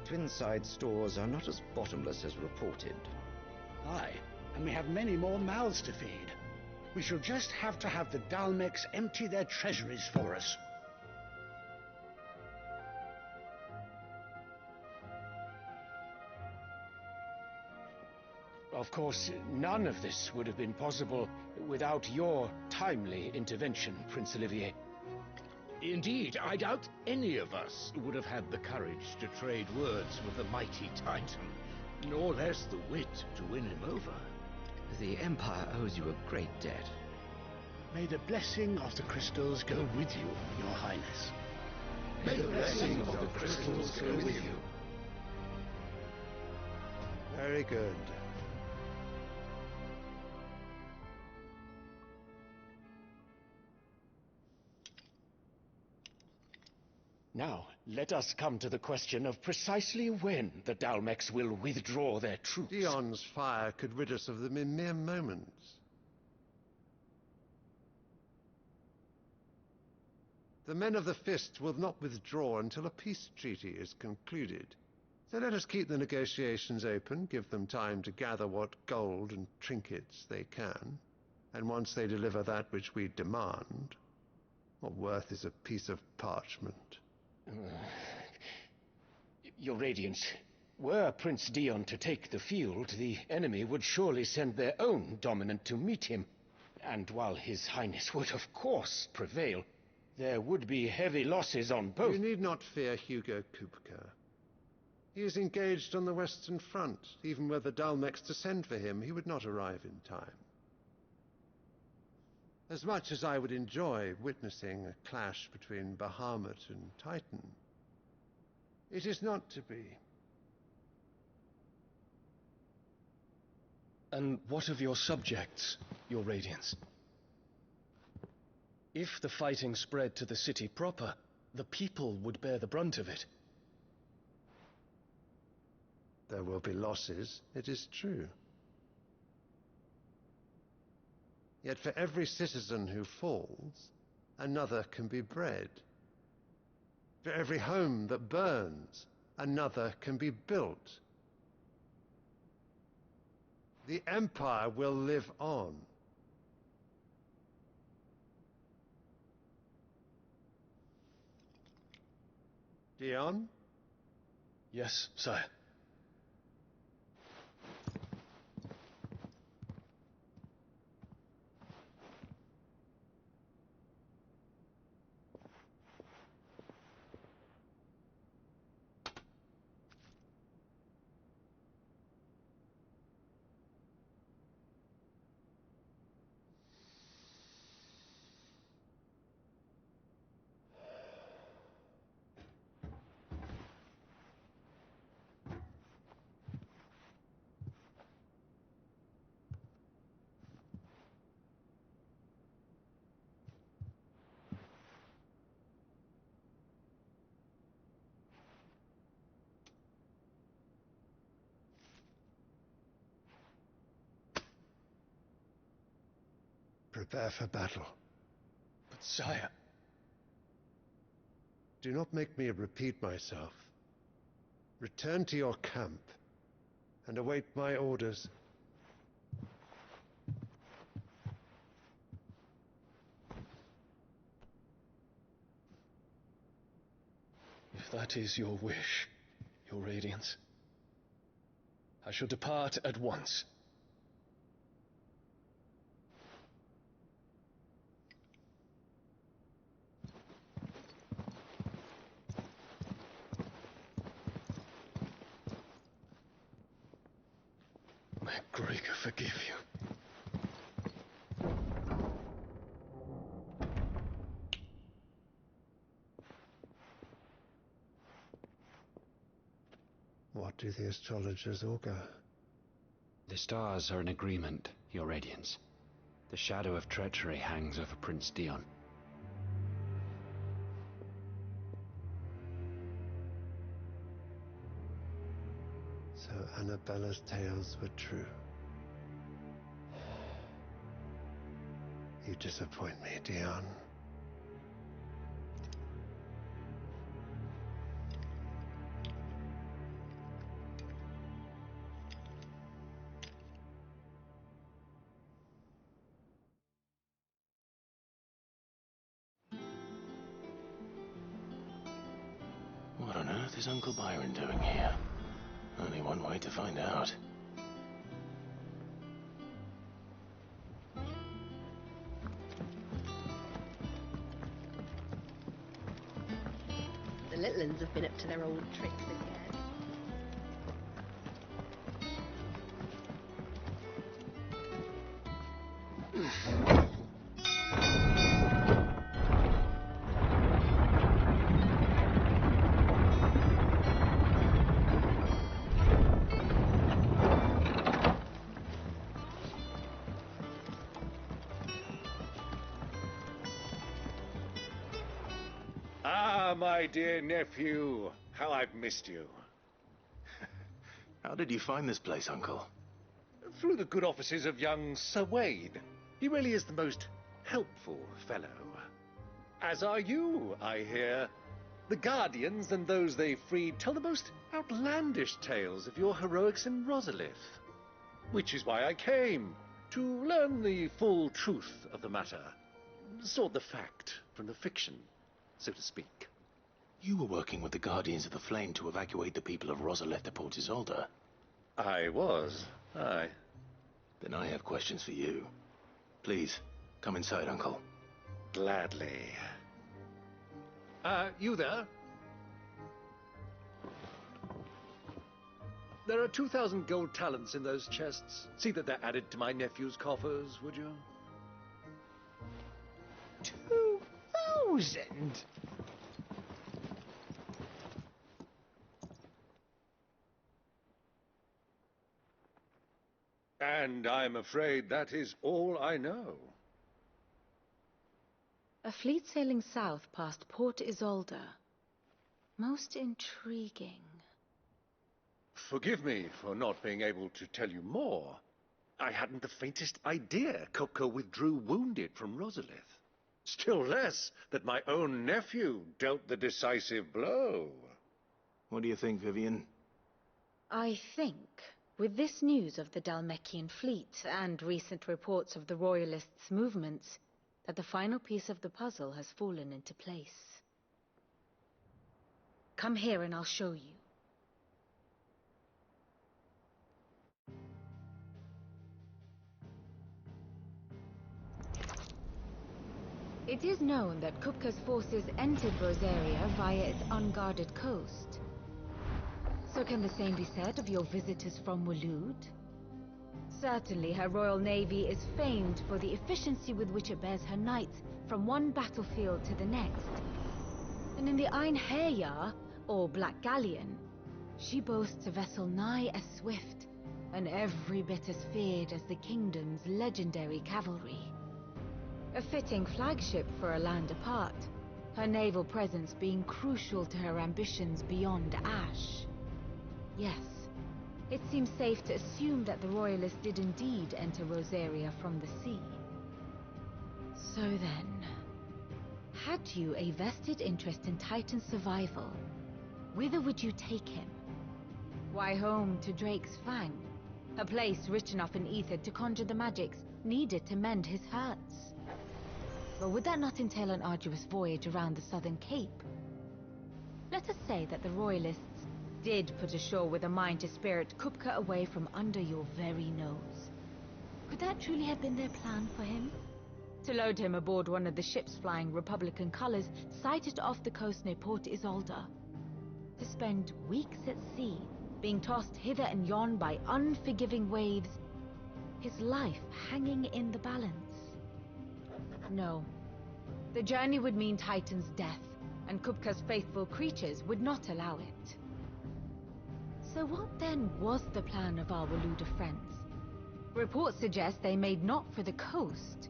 Twinside stores are not as bottomless as reported. Aye, and we have many more mouths to feed. We shall just have to have the Dalmecs empty their treasuries for us. Of course, none of this would have been possible without your timely intervention, Prince Olivier. Indeed, I doubt any of us would have had the courage to trade words with the mighty Titan, nor less the wit to win him over. The Empire owes you a great debt. May the blessing of the crystals go with you, Your Highness. May the blessing of the crystals go with you. Very good. Now, let us come to the question of precisely when the Dalmecs will withdraw their troops. Dion's fire could rid us of them in mere moments. The men of the Fist will not withdraw until a peace treaty is concluded. So let us keep the negotiations open, give them time to gather what gold and trinkets they can, and once they deliver that which we demand, what worth is a piece of parchment? Your Radiance, were Prince Dion to take the field, the enemy would surely send their own dominant to meet him. And while His Highness would of course prevail, there would be heavy losses on both. You need not fear Hugo Kupka. He is engaged on the Western Front. Even were the Dalmecs to send for him, he would not arrive in time. As much as I would enjoy witnessing a clash between Bahamut and Titan, it is not to be. And what of your subjects, Your Radiance? If the fighting spread to the city proper, the people would bear the brunt of it. There will be losses, it is true. Yet for every citizen who falls, another can be bred. For every home that burns, another can be built. The Empire will live on. Dion? Yes, sire. Prepare for battle. But sire... Do not make me repeat myself. Return to your camp and await my orders. If that is your wish, Your Radiance, I shall depart at once. May Gregor forgive you. What do the astrologers augur? The stars are in agreement, Your Radiance. The shadow of treachery hangs over Prince Dion. So Annabella's tales were true. You disappoint me, Dion. What on earth is Uncle Byron doing here? Only one way to find out. The little uns have been up to their old tricks again. My dear nephew, how I've missed you. How did you find this place, Uncle? Through the good offices of young Sir Wade. He really is the most helpful fellow. As are you, I hear. The Guardians and those they freed tell the most outlandish tales of your heroics in Rosalith. Which is why I came, to learn the full truth of the matter. Sort the fact from the fiction, so to speak. You were working with the Guardians of the Flame to evacuate the people of Rosalith to Port Isolde. I was, aye. Then I have questions for you. Please, come inside, Uncle. Gladly. You there? There are 2,000 gold talents in those chests. See that they're added to my nephew's coffers, would you? 2,000? And I'm afraid that is all I know. A fleet sailing south past Port Isolde. Most intriguing. Forgive me for not being able to tell you more. I hadn't the faintest idea Kupka withdrew wounded from Rosalith. Still less that my own nephew dealt the decisive blow. What do you think, Vivian? I think, with this news of the Dhalmekian fleet and recent reports of the Royalists' movements, that the final piece of the puzzle has fallen into place. Come here and I'll show you. It is known that Kupka's forces entered Rosaria via its unguarded coast. So can the same be said of your visitors from Waloed? Certainly her Royal Navy is famed for the efficiency with which it bears her knights from one battlefield to the next. And in the Einherjar, or Black Galleon, she boasts a vessel nigh as swift, and every bit as feared as the kingdom's legendary cavalry. A fitting flagship for a land apart, her naval presence being crucial to her ambitions beyond Ash. Yes, it seems safe to assume that the Royalists did indeed enter Rosaria from the sea. So then, had you a vested interest in Titan's survival, whither would you take him? Why, home to Drake's Fang, a place rich enough in ether to conjure the magics needed to mend his hurts. But would that not entail an arduous voyage around the southern cape? Let us say that the Royalists did put ashore with a mind to spirit Kupka away from under your very nose. Could that truly have been their plan for him? To load him aboard one of the ships flying Republican colors sighted off the coast near Port Isolde. To spend weeks at sea, being tossed hither and yon by unforgiving waves, his life hanging in the balance. No. The journey would mean Titan's death, and Kupka's faithful creatures would not allow it. So what then was the plan of our Waluda friends? Reports suggest they made not for the coast,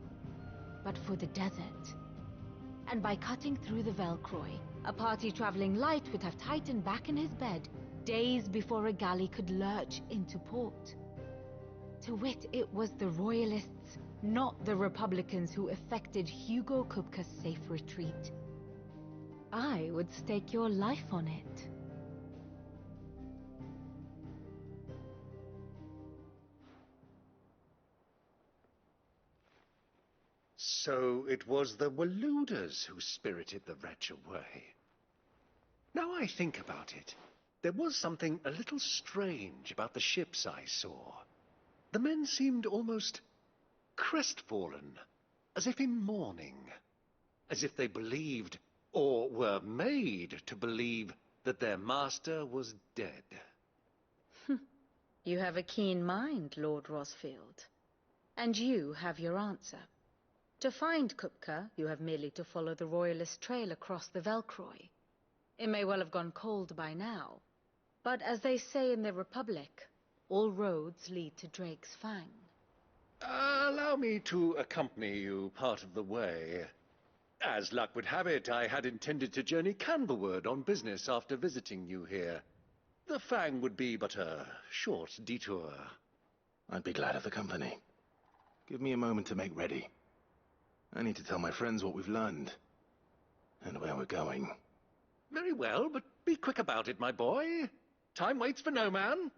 but for the desert. And by cutting through the Velcroy, a party traveling light would have Titan back in his bed days before a galley could lurch into port. To wit, it was the Royalists, not the Republicans, who effected Hugo Kupka's safe retreat. I would stake your life on it. So it was the Waludas who spirited the wretch away. Now I think about it, there was something a little strange about the ships I saw. The men seemed almost crestfallen, as if in mourning, as if they believed, or were made to believe, that their master was dead. You have a keen mind, Lord Rosfield. And you have your answer. To find Kupka, you have merely to follow the Royalist trail across the Velcroy. It may well have gone cold by now, but as they say in the Republic, all roads lead to Drake's Fang. Allow me to accompany you part of the way. As luck would have it, I had intended to journey Canberward on business after visiting you here. The Fang would be but a short detour. I'd be glad of the company. Give me a moment to make ready. I need to tell my friends what we've learned, and where we're going. Very well, but be quick about it, my boy. Time waits for no man.